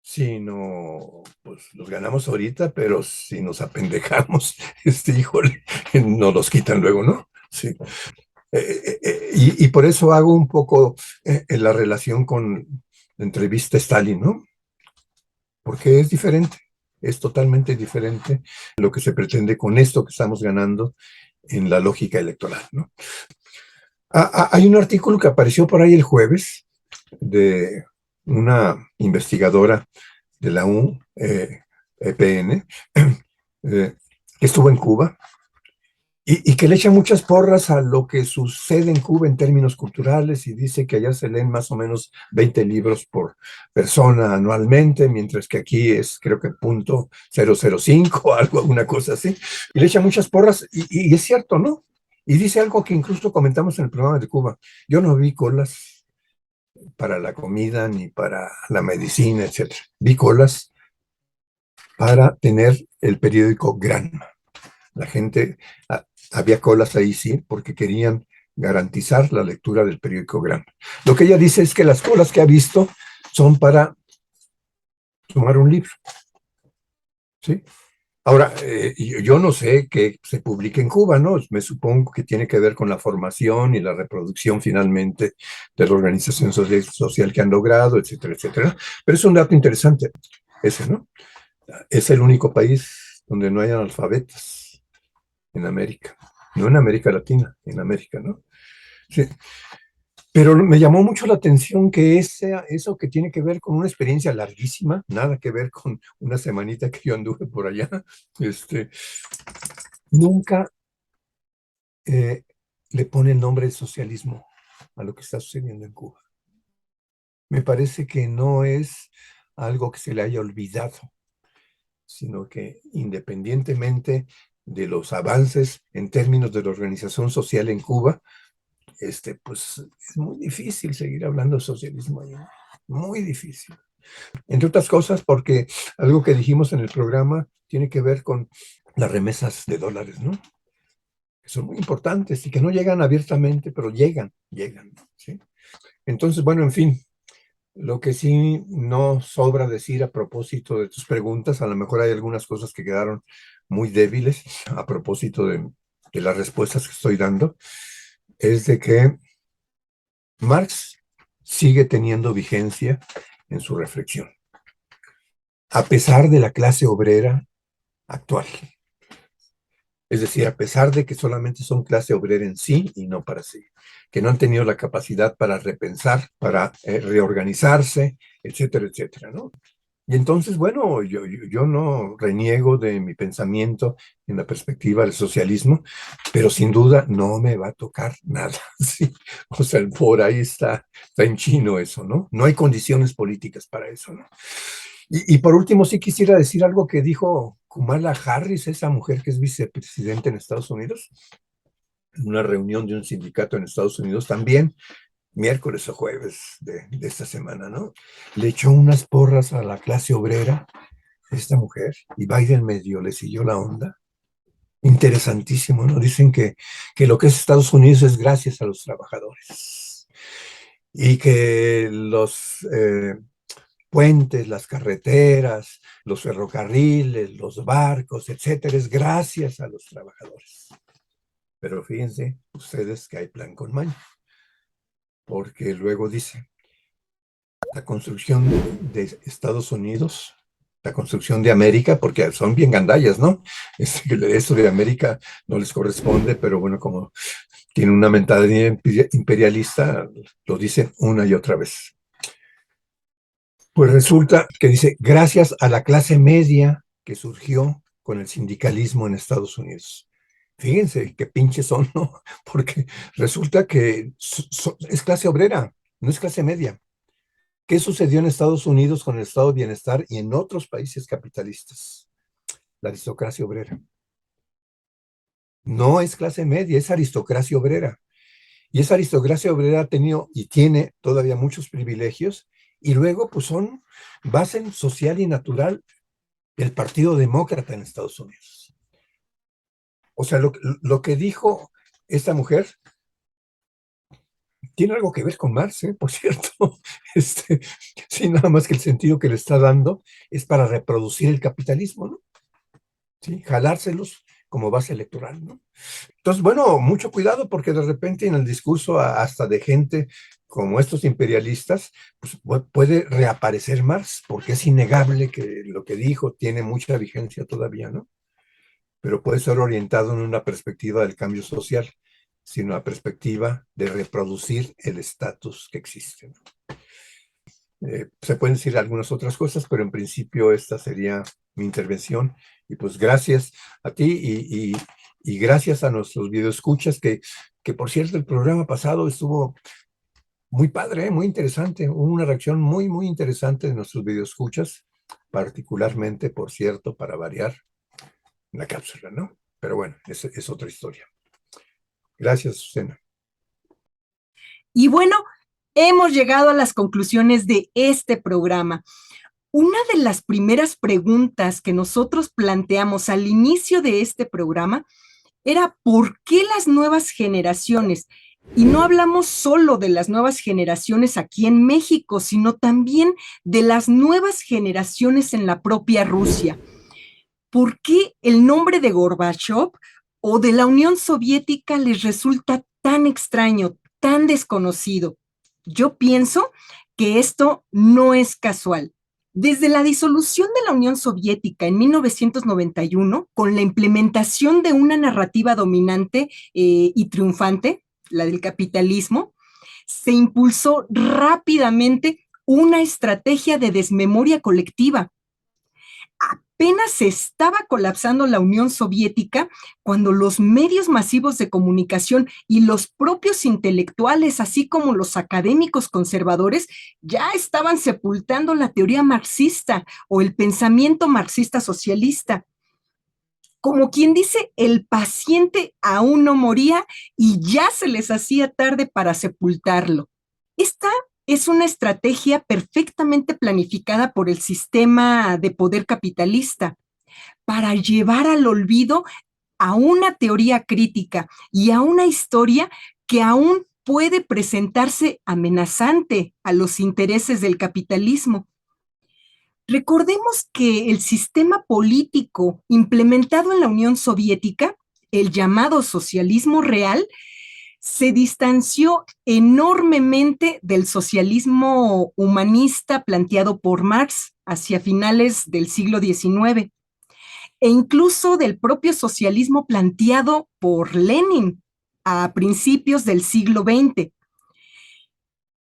sino pues los ganamos ahorita, pero si nos apendejamos, híjole, nos los quitan luego, ¿no? Sí. Y por eso hago un poco la relación con la entrevista a Stalin, ¿no? Porque es diferente, es totalmente diferente lo que se pretende con esto que estamos ganando en la lógica electoral, ¿no? Hay un artículo que apareció por ahí el jueves de una investigadora de la UPN, que estuvo en Cuba y que le echa muchas porras a lo que sucede en Cuba en términos culturales y dice que allá se leen más o menos 20 libros por persona anualmente, mientras que aquí es creo que .005 o algo, una cosa así. Y le echa muchas porras y es cierto, ¿no? Y dice algo que incluso comentamos en el programa de Cuba. Yo no vi colas para la comida ni para la medicina, etcétera. Vi colas para tener el periódico Granma. La gente, había colas ahí, sí, porque querían garantizar la lectura del periódico Granma. Lo que ella dice es que las colas que ha visto son para tomar un libro, ¿sí? Ahora, yo no sé qué se publica en Cuba, ¿no? Me supongo que tiene que ver con la formación y la reproducción finalmente de la organización social que han logrado, etcétera, etcétera. Pero es un dato interesante ese, ¿no? Es el único país donde no hay analfabetas en América, no en América Latina, en América, ¿no? Sí. Pero me llamó mucho la atención que eso que tiene que ver con una experiencia larguísima, nada que ver con una semanita que yo anduve por allá, nunca le pone el nombre de socialismo a lo que está sucediendo en Cuba. Me parece que no es algo que se le haya olvidado, sino que independientemente de los avances en términos de la organización social en Cuba, pues es muy difícil seguir hablando de socialismo ahí, muy difícil. Entre otras cosas, porque algo que dijimos en el programa tiene que ver con las remesas de dólares, ¿no? Que son muy importantes y que no llegan abiertamente, pero llegan, ¿sí? Entonces, bueno, en fin, lo que sí no sobra decir a propósito de tus preguntas, a lo mejor hay algunas cosas que quedaron muy débiles a propósito de las respuestas que estoy dando, es de que Marx sigue teniendo vigencia en su reflexión, a pesar de la clase obrera actual. Es decir, a pesar de que solamente son clase obrera en sí y no para sí, que no han tenido la capacidad para repensar, para reorganizarse, etcétera, etcétera, ¿no? Y entonces, bueno, yo no reniego de mi pensamiento en la perspectiva del socialismo, pero sin duda no me va a tocar nada, ¿sí? O sea, por ahí está en chino eso, ¿no? No hay condiciones políticas para eso, ¿no? Y por último, sí quisiera decir algo que dijo Kamala Harris, esa mujer que es vicepresidenta en Estados Unidos, en una reunión de un sindicato en Estados Unidos también, miércoles o jueves de esta semana, ¿no? Le echó unas porras a la clase obrera, esta mujer, y Biden medio le siguió la onda. Interesantísimo, ¿no? Dicen que lo que es Estados Unidos es gracias a los trabajadores y que los puentes, las carreteras, los ferrocarriles, los barcos, etcétera, es gracias a los trabajadores. Pero fíjense ustedes que hay plan con maña, porque luego dice, la construcción de Estados Unidos, la construcción de América, porque son bien gandallas, ¿no? Eso de América no les corresponde, pero bueno, como tiene una mentalidad imperialista, lo dicen una y otra vez. Pues resulta que dice, gracias a la clase media que surgió con el sindicalismo en Estados Unidos. Fíjense qué pinches son, ¿no? Porque resulta que es clase obrera, no es clase media. ¿Qué sucedió en Estados Unidos con el estado de bienestar y en otros países capitalistas? La aristocracia obrera. No es clase media, es aristocracia obrera. Y esa aristocracia obrera ha tenido y tiene todavía muchos privilegios y luego pues son base social y natural del Partido Demócrata en Estados Unidos. O sea, lo que dijo esta mujer tiene algo que ver con Marx, por cierto. Sí, nada más que el sentido que le está dando es para reproducir el capitalismo, ¿no? Sí, jalárselos como base electoral, ¿no? Entonces, bueno, mucho cuidado porque de repente en el discurso hasta de gente como estos imperialistas, pues puede reaparecer Marx, porque es innegable que lo que dijo tiene mucha vigencia todavía, ¿no? Pero puede ser orientado en una perspectiva del cambio social, sino una perspectiva de reproducir el estatus que existe, ¿no? Se pueden decir algunas otras cosas, pero en principio esta sería mi intervención. Y pues gracias a ti y gracias a nuestros videoescuchas, que por cierto el programa pasado estuvo muy padre, muy interesante, hubo una reacción muy, muy interesante de nuestros videoescuchas, particularmente, por cierto, para variar la cápsula, ¿no? Pero bueno, es otra historia. Gracias, Susana. Y bueno, hemos llegado a las conclusiones de este programa. Una de las primeras preguntas que nosotros planteamos al inicio de este programa era ¿por qué las nuevas generaciones? Y no hablamos solo de las nuevas generaciones aquí en México, sino también de las nuevas generaciones en la propia Rusia. ¿Por qué el nombre de Gorbachev o de la Unión Soviética les resulta tan extraño, tan desconocido? Yo pienso que esto no es casual. Desde la disolución de la Unión Soviética en 1991, con la implementación de una narrativa dominante y triunfante, la del capitalismo, se impulsó rápidamente una estrategia de desmemoria colectiva. Apenas se estaba colapsando la Unión Soviética cuando los medios masivos de comunicación y los propios intelectuales, así como los académicos conservadores, ya estaban sepultando la teoría marxista o el pensamiento marxista socialista. Como quien dice, el paciente aún no moría y ya se les hacía tarde para sepultarlo. Esta es una estrategia perfectamente planificada por el sistema de poder capitalista para llevar al olvido a una teoría crítica y a una historia que aún puede presentarse amenazante a los intereses del capitalismo. Recordemos que el sistema político implementado en la Unión Soviética, el llamado socialismo real, se distanció enormemente del socialismo humanista planteado por Marx hacia finales del siglo XIX e incluso del propio socialismo planteado por Lenin a principios del siglo XX.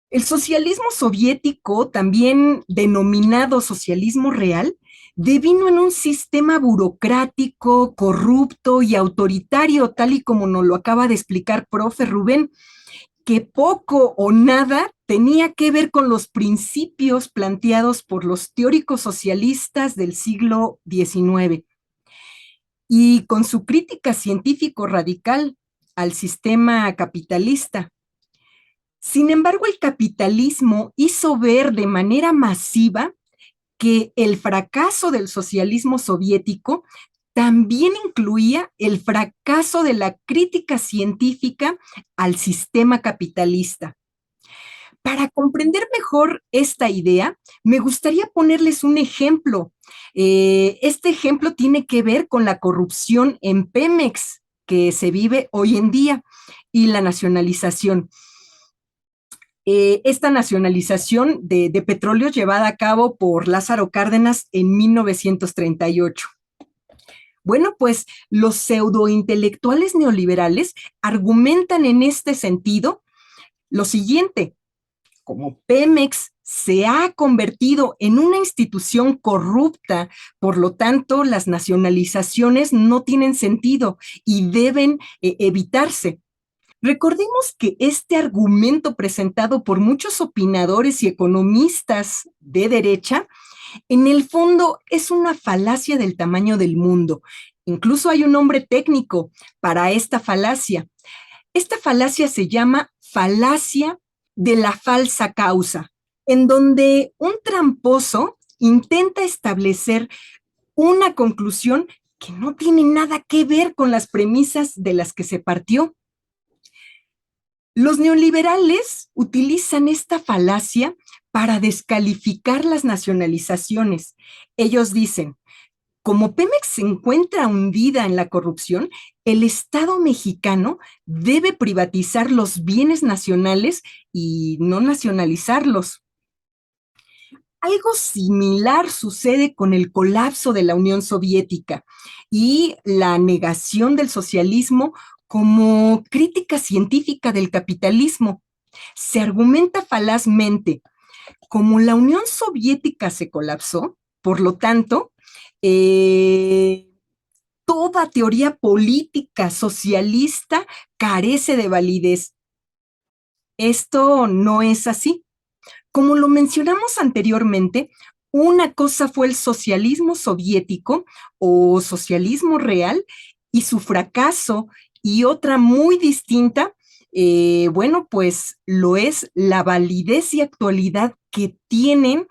El socialismo soviético, también denominado socialismo real, devino en un sistema burocrático, corrupto y autoritario, tal y como nos lo acaba de explicar profe Rubén, que poco o nada tenía que ver con los principios planteados por los teóricos socialistas del siglo XIX y con su crítica científico radical al sistema capitalista. Sin embargo, el capitalismo hizo ver de manera masiva que el fracaso del socialismo soviético también incluía el fracaso de la crítica científica al sistema capitalista. Para comprender mejor esta idea, me gustaría ponerles un ejemplo. Este ejemplo tiene que ver con la corrupción en Pemex que se vive hoy en día y la nacionalización. Esta nacionalización de petróleo llevada a cabo por Lázaro Cárdenas en 1938. Bueno, pues los pseudointelectuales neoliberales argumentan en este sentido lo siguiente: como Pemex se ha convertido en una institución corrupta, por lo tanto, las nacionalizaciones no tienen sentido y deben evitarse. Recordemos que este argumento presentado por muchos opinadores y economistas de derecha, en el fondo es una falacia del tamaño del mundo. Incluso hay un nombre técnico para esta falacia. Esta falacia se llama falacia de la falsa causa, en donde un tramposo intenta establecer una conclusión que no tiene nada que ver con las premisas de las que se partió. Los neoliberales utilizan esta falacia para descalificar las nacionalizaciones. Ellos dicen: como Pemex se encuentra hundida en la corrupción, el Estado mexicano debe privatizar los bienes nacionales y no nacionalizarlos. Algo similar sucede con el colapso de la Unión Soviética y la negación del socialismo como crítica científica del capitalismo. Se argumenta falazmente: como la Unión Soviética se colapsó, por lo tanto, toda teoría política socialista carece de validez. Esto no es así. Como lo mencionamos anteriormente, una cosa fue el socialismo soviético o socialismo real y su fracaso, y otra muy distinta, bueno, pues lo es la validez y actualidad que tienen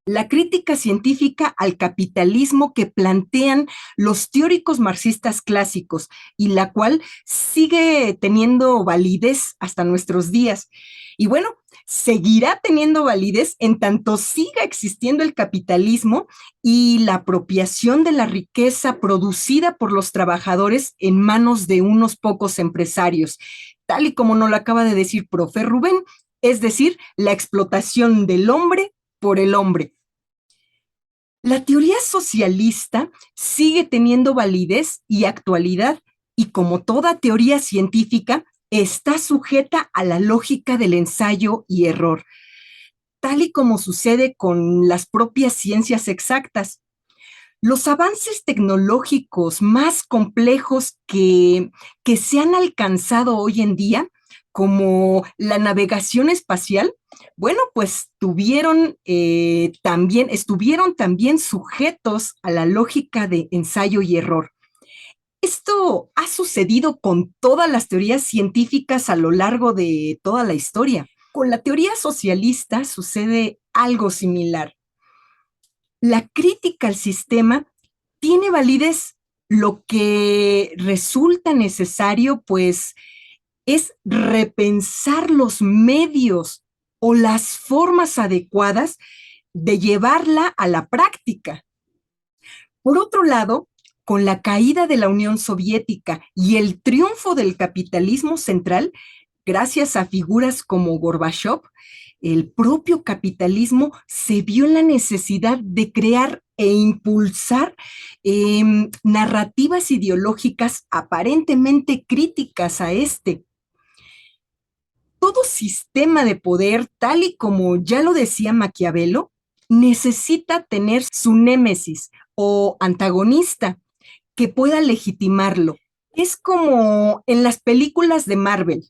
la crítica científica al capitalismo que plantean los teóricos marxistas clásicos y la cual sigue teniendo validez hasta nuestros días. Y bueno, seguirá teniendo validez en tanto siga existiendo el capitalismo y la apropiación de la riqueza producida por los trabajadores en manos de unos pocos empresarios, tal y como nos lo acaba de decir profe Rubén, es decir, la explotación del hombre por el hombre. La teoría socialista sigue teniendo validez y actualidad y como toda teoría científica, está sujeta a la lógica del ensayo y error, tal y como sucede con las propias ciencias exactas. Los avances tecnológicos más complejos que se han alcanzado hoy en día, como la navegación espacial, bueno, pues estuvieron también sujetos a la lógica de ensayo y error. Esto ha sucedido con todas las teorías científicas a lo largo de toda la historia. Con la teoría socialista sucede algo similar. La crítica al sistema tiene validez. Lo que resulta necesario, pues, es repensar los medios o las formas adecuadas de llevarla a la práctica. Por otro lado, con la caída de la Unión Soviética y el triunfo del capitalismo central, gracias a figuras como Gorbachev, el propio capitalismo se vio en la necesidad de crear e impulsar narrativas ideológicas aparentemente críticas a este. Todo sistema de poder, tal y como ya lo decía Maquiavelo, necesita tener su némesis o antagonista que pueda legitimarlo. Es como en las películas de Marvel.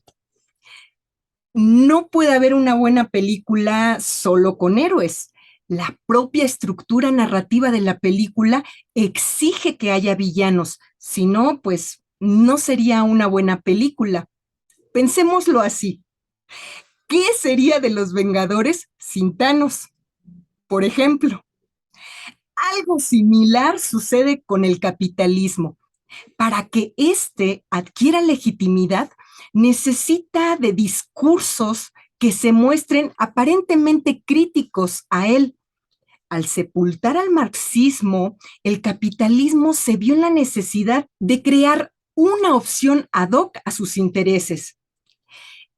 No puede haber una buena película solo con héroes. La propia estructura narrativa de la película exige que haya villanos, si no, pues no sería una buena película. Pensémoslo así. ¿Qué sería de los Vengadores sin Thanos? Por ejemplo, algo similar sucede con el capitalismo. Para que éste adquiera legitimidad, necesita de discursos que se muestren aparentemente críticos a él. Al sepultar al marxismo, el capitalismo se vio en la necesidad de crear una opción ad hoc a sus intereses.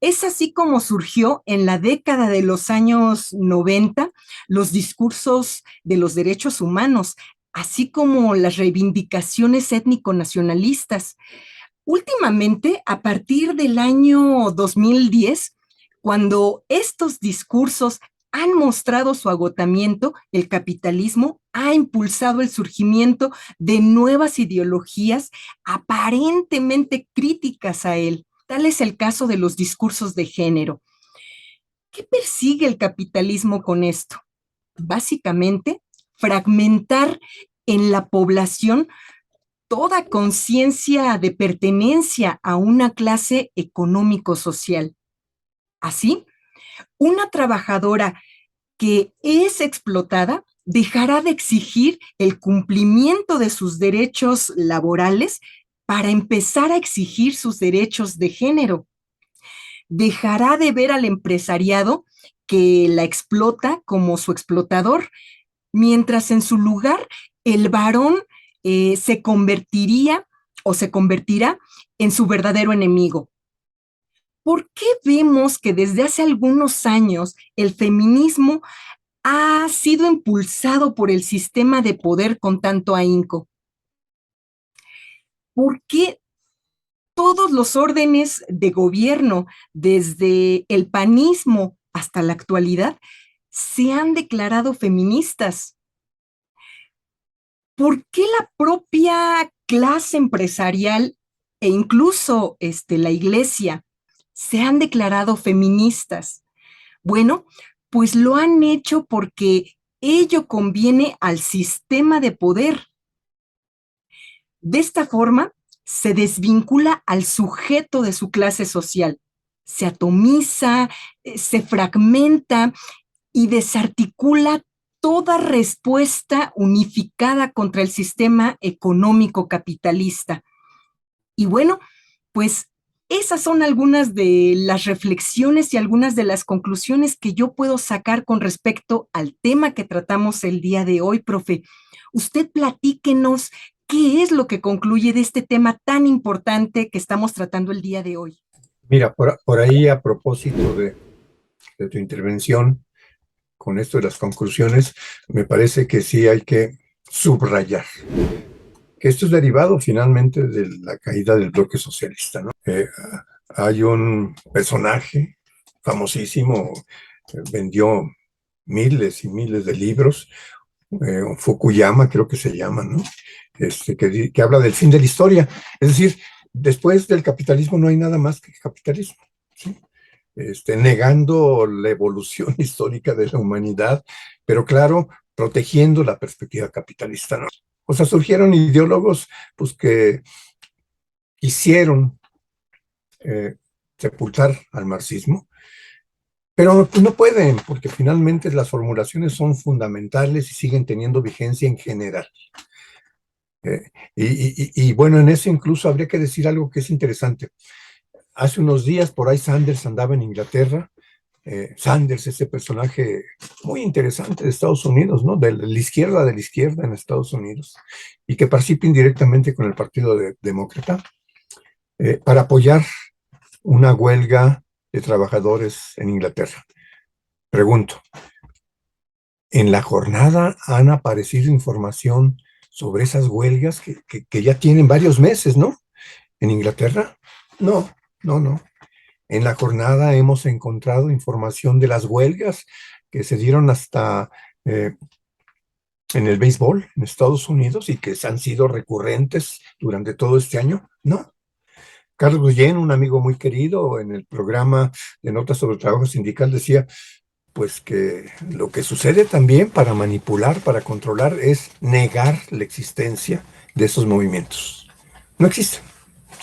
Es así como surgió en la década de los años 90 los discursos de los derechos humanos, así como las reivindicaciones étnico-nacionalistas. Últimamente, a partir del año 2010, cuando estos discursos han mostrado su agotamiento, el capitalismo ha impulsado el surgimiento de nuevas ideologías aparentemente críticas a él. Tal es el caso de los discursos de género. ¿Qué persigue el capitalismo con esto? Básicamente, fragmentar en la población toda conciencia de pertenencia a una clase económico-social. Así, una trabajadora que es explotada dejará de exigir el cumplimiento de sus derechos laborales para empezar a exigir sus derechos de género. Dejará de ver al empresariado que la explota como su explotador, mientras en su lugar el varón se convertiría o se convertirá en su verdadero enemigo. ¿Por qué vemos que desde hace algunos años el feminismo ha sido impulsado por el sistema de poder con tanto ahínco? ¿Por qué todos los órdenes de gobierno, desde el panismo hasta la actualidad, se han declarado feministas? ¿Por qué la propia clase empresarial e incluso la iglesia se han declarado feministas? Bueno, pues lo han hecho porque ello conviene al sistema de poder. De esta forma, se desvincula al sujeto de su clase social, se atomiza, se fragmenta y desarticula toda respuesta unificada contra el sistema económico capitalista. Y bueno, pues esas son algunas de las reflexiones y algunas de las conclusiones que yo puedo sacar con respecto al tema que tratamos el día de hoy, profe. Usted platíquenos qué es lo que concluye de este tema tan importante que estamos tratando el día de hoy. Mira, por ahí a propósito de tu intervención, con esto de las conclusiones, me parece que sí hay que subrayar que esto es derivado finalmente de la caída del bloque socialista, ¿no? Hay un personaje famosísimo, vendió miles y miles de libros, Fukuyama creo que se llama, ¿no? Que habla del fin de la historia. Es decir, después del capitalismo no hay nada más que capitalismo, ¿sí? Negando la evolución histórica de la humanidad, pero claro, protegiendo la perspectiva capitalista, ¿no? O sea, surgieron ideólogos pues, que quisieron sepultar al marxismo, pero pues, no pueden, porque finalmente las formulaciones son fundamentales y siguen teniendo vigencia en general. Y bueno, en eso incluso habría que decir algo que es interesante. Hace unos días por ahí Sanders andaba en Inglaterra. Sanders, ese personaje muy interesante de Estados Unidos, ¿no? De la izquierda en Estados Unidos, y que participa indirectamente con el Partido Demócrata para apoyar una huelga de trabajadores en Inglaterra. Pregunto, ¿en la jornada han aparecido información sobre esas huelgas que ya tienen varios meses, ¿no? ¿En Inglaterra? No, no, no. En la jornada hemos encontrado información de las huelgas que se dieron hasta en el béisbol en Estados Unidos y que han sido recurrentes durante todo este año. No. Carlos Guillén, un amigo muy querido, en el programa de Notas sobre el Trabajo Sindical decía, pues que lo que sucede también para manipular, para controlar, es negar la existencia de esos movimientos. No existen,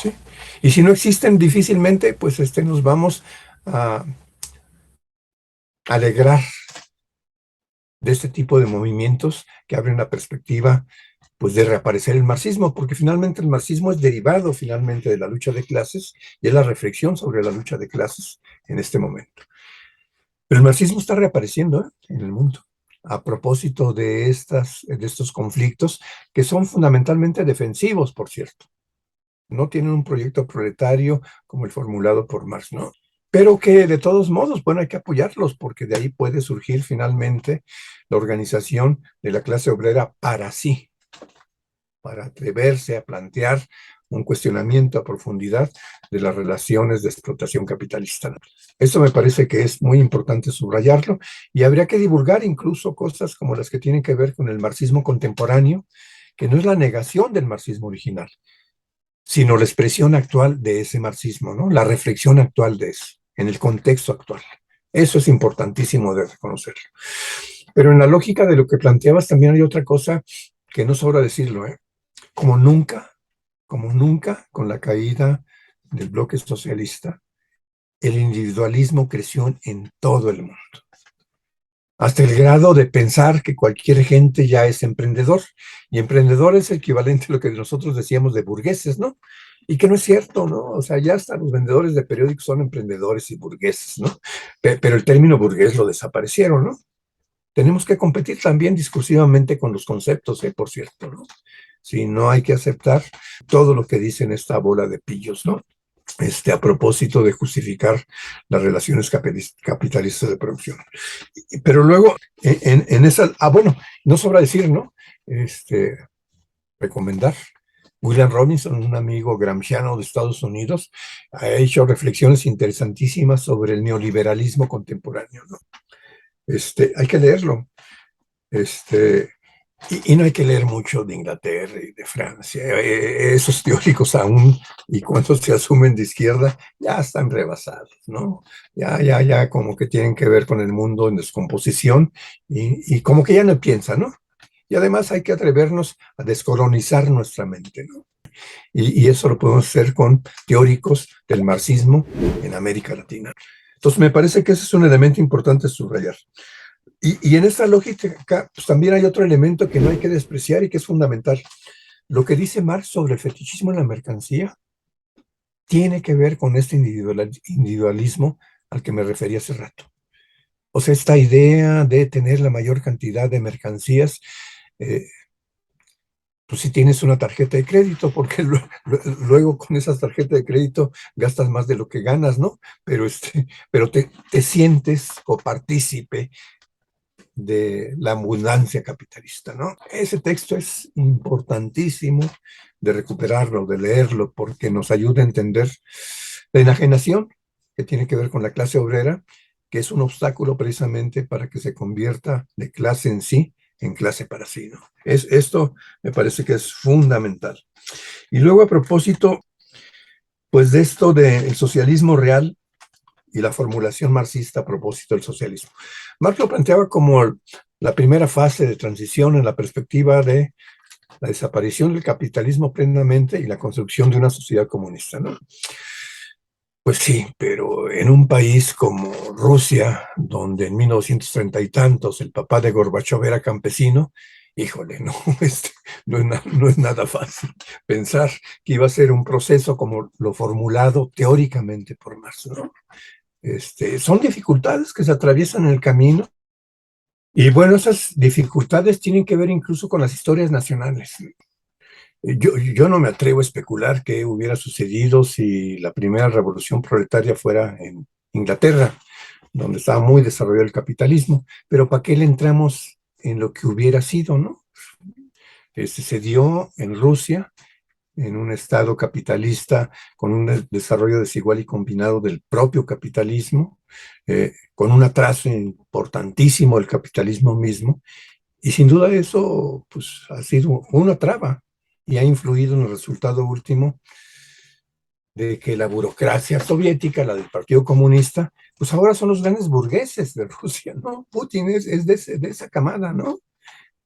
¿sí? Y si no existen, difícilmente, pues nos vamos a alegrar de este tipo de movimientos que abren la perspectiva, pues, de reaparecer el marxismo, porque finalmente el marxismo es derivado finalmente de la lucha de clases y es la reflexión sobre la lucha de clases en este momento. Pero el marxismo está reapareciendo en el mundo a propósito de estos conflictos que son fundamentalmente defensivos, por cierto. No tienen un proyecto proletario como el formulado por Marx, ¿no? Pero que de todos modos, bueno, hay que apoyarlos porque de ahí puede surgir finalmente la organización de la clase obrera para sí, para atreverse a plantear un cuestionamiento a profundidad de las relaciones de explotación capitalista. Esto me parece que es muy importante subrayarlo y habría que divulgar incluso cosas como las que tienen que ver con el marxismo contemporáneo, que no es la negación del marxismo original, sino la expresión actual de ese marxismo, ¿no? La reflexión actual de eso, en el contexto actual. Eso es importantísimo de reconocerlo. Pero en la lógica de lo que planteabas también hay otra cosa que no sobra decirlo, ¿eh? Como nunca con la caída del bloque socialista, el individualismo creció en todo el mundo, hasta el grado de pensar que cualquier gente ya es emprendedor, y emprendedor es el equivalente a lo que nosotros decíamos de burgueses, ¿no? Y que no es cierto, ¿no? O sea, ya hasta los vendedores de periódicos son emprendedores y burgueses, ¿no? Pero el término burgués lo desaparecieron, ¿no? Tenemos que competir también discursivamente con los conceptos, por cierto, ¿no? Si no hay que aceptar todo lo que dicen esta bola de pillos, ¿no? A propósito de justificar las relaciones capitalistas de producción. Pero luego, en esa, bueno, no sobra decir, ¿no? Recomendar. William Robinson, un amigo gramsciano de Estados Unidos, ha hecho reflexiones interesantísimas sobre el neoliberalismo contemporáneo, ¿no? Hay que leerlo. Y no hay que leer mucho de Inglaterra y de Francia. Esos teóricos aún, y cuando se asumen de izquierda, ya están rebasados, ¿no? Ya como que tienen que ver con el mundo en descomposición y como que ya no piensan, ¿no? Y además hay que atrevernos a descolonizar nuestra mente, ¿no? Y eso lo podemos hacer con teóricos del marxismo en América Latina. Entonces me parece que ese es un elemento importante subrayar. Y en esta lógica, pues también hay otro elemento que no hay que despreciar y que es fundamental. Lo que dice Marx sobre el fetichismo en la mercancía tiene que ver con este individualismo al que me refería hace rato. O sea, esta idea de tener la mayor cantidad de mercancías, pues si tienes una tarjeta de crédito, porque luego con esa tarjeta de crédito gastas más de lo que ganas, ¿no? Pero te sientes copartícipe de la abundancia capitalista, ¿no? Ese texto es importantísimo de recuperarlo, de leerlo, porque nos ayuda a entender la enajenación que tiene que ver con la clase obrera, que es un obstáculo precisamente para que se convierta de clase en sí en clase para sí, ¿no? Esto me parece que es fundamental. Y luego a propósito, pues de esto del socialismo real y la formulación marxista a propósito del socialismo. Marx lo planteaba como la primera fase de transición en la perspectiva de la desaparición del capitalismo plenamente y la construcción de una sociedad comunista, ¿no? Pues sí, pero en un país como Rusia, donde en 1930 y tantos el papá de Gorbachev era campesino, híjole, no, no es nada fácil pensar que iba a ser un proceso como lo formulado teóricamente por Marx, ¿no? Son dificultades que se atraviesan en el camino. Y bueno, esas dificultades tienen que ver incluso con las historias nacionales. Yo no me atrevo a especular qué hubiera sucedido si la primera revolución proletaria fuera en Inglaterra, donde estaba muy desarrollado el capitalismo, pero ¿para qué le entramos en lo que hubiera sido, no? Se dio en Rusia, en un estado capitalista con un desarrollo desigual y combinado del propio capitalismo, con un atraso importantísimo del capitalismo mismo, y sin duda eso pues, ha sido una traba y ha influido en el resultado último de que la burocracia soviética, la del Partido Comunista, pues ahora son los grandes burgueses de Rusia, ¿no? Putin es de esa camada, ¿no?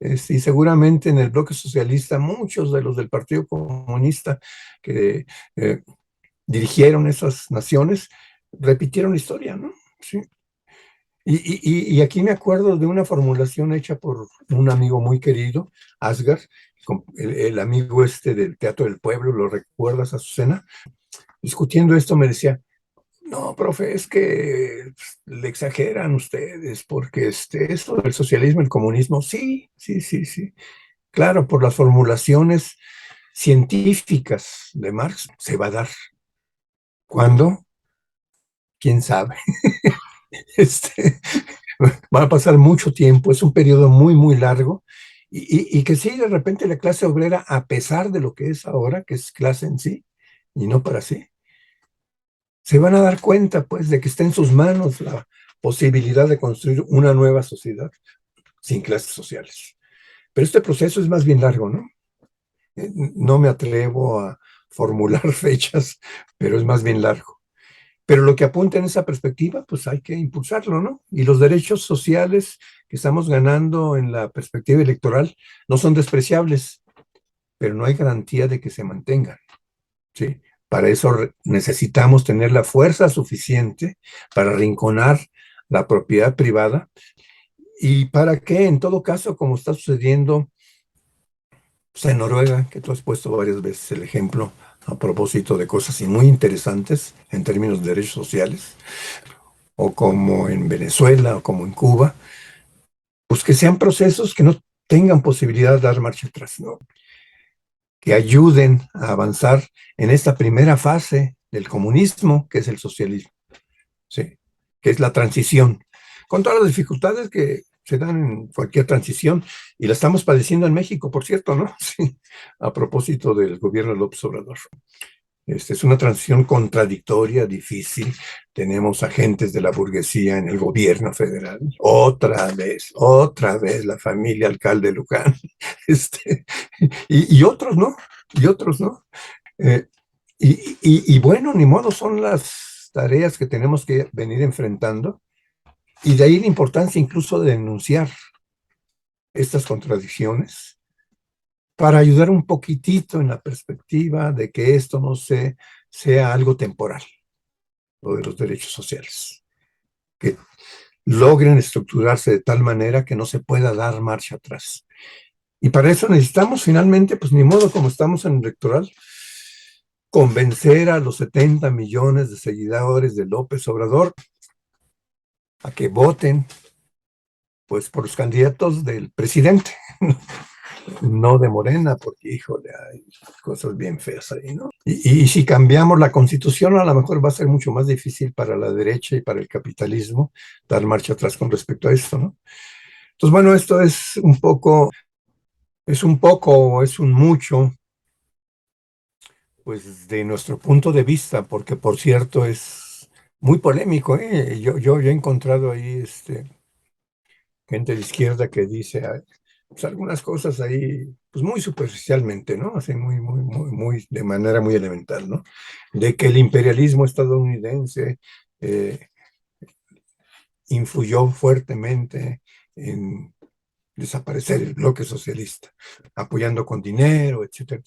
Y seguramente en el bloque socialista muchos de los del Partido Comunista que dirigieron esas naciones repitieron la historia, ¿no? Sí. Y aquí me acuerdo de una formulación hecha por un amigo muy querido, Asgar, el amigo del Teatro del Pueblo, ¿lo recuerdas, Azucena? Discutiendo esto me decía, no, profe, es que le exageran ustedes, porque esto del socialismo, el comunismo, sí, sí, sí, sí. Claro, por las formulaciones científicas de Marx se va a dar. ¿Cuándo? ¿Quién sabe? Este, Va a pasar mucho tiempo, es un periodo muy, muy largo, y que sí, de repente la clase obrera, a pesar de lo que es ahora, que es clase en sí, y no para sí, se van a dar cuenta, pues, de que está en sus manos la posibilidad de construir una nueva sociedad sin clases sociales. Pero este proceso es más bien largo, ¿no? No me atrevo a formular fechas, pero es más bien largo. Pero lo que apunta en esa perspectiva, pues hay que impulsarlo, ¿no? Y los derechos sociales que estamos ganando en la perspectiva electoral no son despreciables, pero no hay garantía de que se mantengan, ¿sí? Para eso necesitamos tener la fuerza suficiente para arrinconar la propiedad privada y para que, en todo caso, como está sucediendo pues, en Noruega, que tú has puesto varias veces el ejemplo a propósito de cosas muy interesantes en términos de derechos sociales, o como en Venezuela, o como en Cuba, pues que sean procesos que no tengan posibilidad de dar marcha atrás, ¿no? Que ayuden a avanzar en esta primera fase del comunismo, que es el socialismo, ¿sí? Que es la transición, con todas las dificultades que se dan en cualquier transición, y la estamos padeciendo en México, por cierto, ¿no? Sí, a propósito del gobierno de López Obrador. Es una transición contradictoria, difícil. Tenemos agentes de la burguesía en el gobierno federal. Otra vez la familia alcalde Luján. Este, y otros, ¿no? Y otros, ¿no? Eh, y bueno, ni modo, son las tareas que tenemos que venir enfrentando. Y de ahí la importancia incluso de denunciar estas contradicciones para ayudar un poquitito en la perspectiva de que esto no sea algo temporal, lo de los derechos sociales, que logren estructurarse de tal manera que no se pueda dar marcha atrás. Y para eso necesitamos finalmente, pues ni modo como estamos en el electoral, convencer a los 70 millones de seguidores de López Obrador a que voten pues por los candidatos del presidente, no de Morena, porque híjole, hay cosas bien feas ahí, ¿no? Y si cambiamos la constitución, a lo mejor va a ser mucho más difícil para la derecha y para el capitalismo dar marcha atrás con respecto a esto, ¿no? Entonces, bueno, esto o es un mucho, pues de nuestro punto de vista, porque por cierto es muy polémico, ¿eh? Yo he encontrado ahí gente de izquierda que dice pues, algunas cosas ahí, pues muy superficialmente, ¿no? Así muy, de manera muy elemental, ¿no? De que el imperialismo estadounidense eh, influyó fuertemente en desaparecer el bloque socialista, apoyando con dinero, etcétera.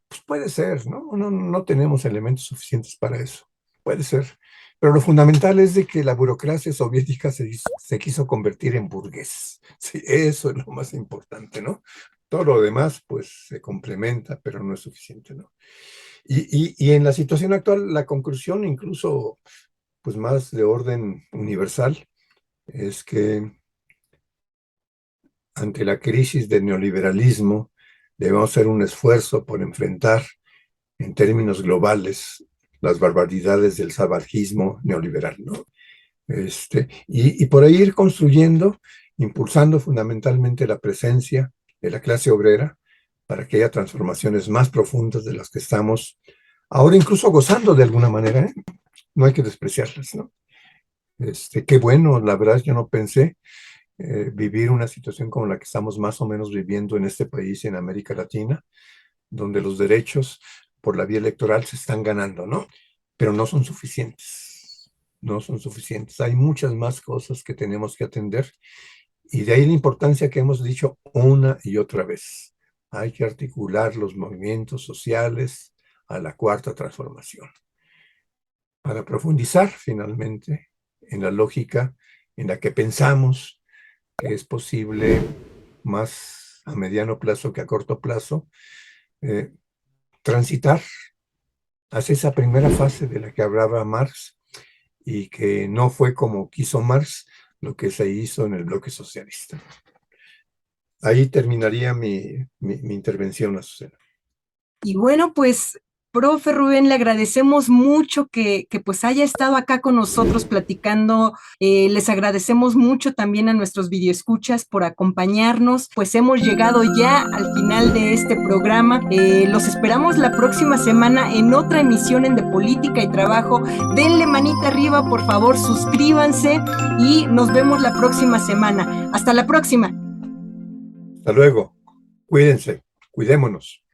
Pues puede ser, ¿no? No tenemos elementos suficientes para eso. Puede ser. Pero lo fundamental es de que la burocracia soviética se quiso convertir en burgués. Sí, eso es lo más importante, ¿no? Todo lo demás, pues, se complementa, pero no es suficiente, ¿no? Y en la situación actual, la conclusión, incluso, pues, más de orden universal, es que ante la crisis del neoliberalismo, debemos hacer un esfuerzo por enfrentar en términos globales las barbaridades del salvajismo neoliberal, ¿no? Y por ahí ir construyendo, impulsando fundamentalmente la presencia de la clase obrera para que haya transformaciones más profundas de las que estamos ahora incluso gozando de alguna manera, ¿eh? No hay que despreciarlas, ¿no? Qué bueno, la verdad yo no pensé vivir una situación como la que estamos más o menos viviendo en este país y en América Latina, donde los derechos por la vía electoral se están ganando, ¿no? Pero no son suficientes, no son suficientes. Hay muchas más cosas que tenemos que atender y de ahí la importancia que hemos dicho una y otra vez. Hay que articular los movimientos sociales a la cuarta transformación para profundizar finalmente en la lógica en la que pensamos que es posible más a mediano plazo que a corto plazo eh, transitar hacia esa primera fase de la que hablaba Marx y que no fue como quiso Marx lo que se hizo en el bloque socialista. Ahí terminaría mi intervención, Azucena. Y bueno, pues, profe Rubén, le agradecemos mucho que pues haya estado acá con nosotros platicando. Les agradecemos mucho también a nuestros videoescuchas por acompañarnos. Pues hemos llegado ya al final de este programa. Los esperamos la próxima semana en otra emisión en De Política y Trabajo. Denle manita arriba, por favor, suscríbanse y nos vemos la próxima semana. Hasta la próxima. Hasta luego. Cuídense, cuidémonos.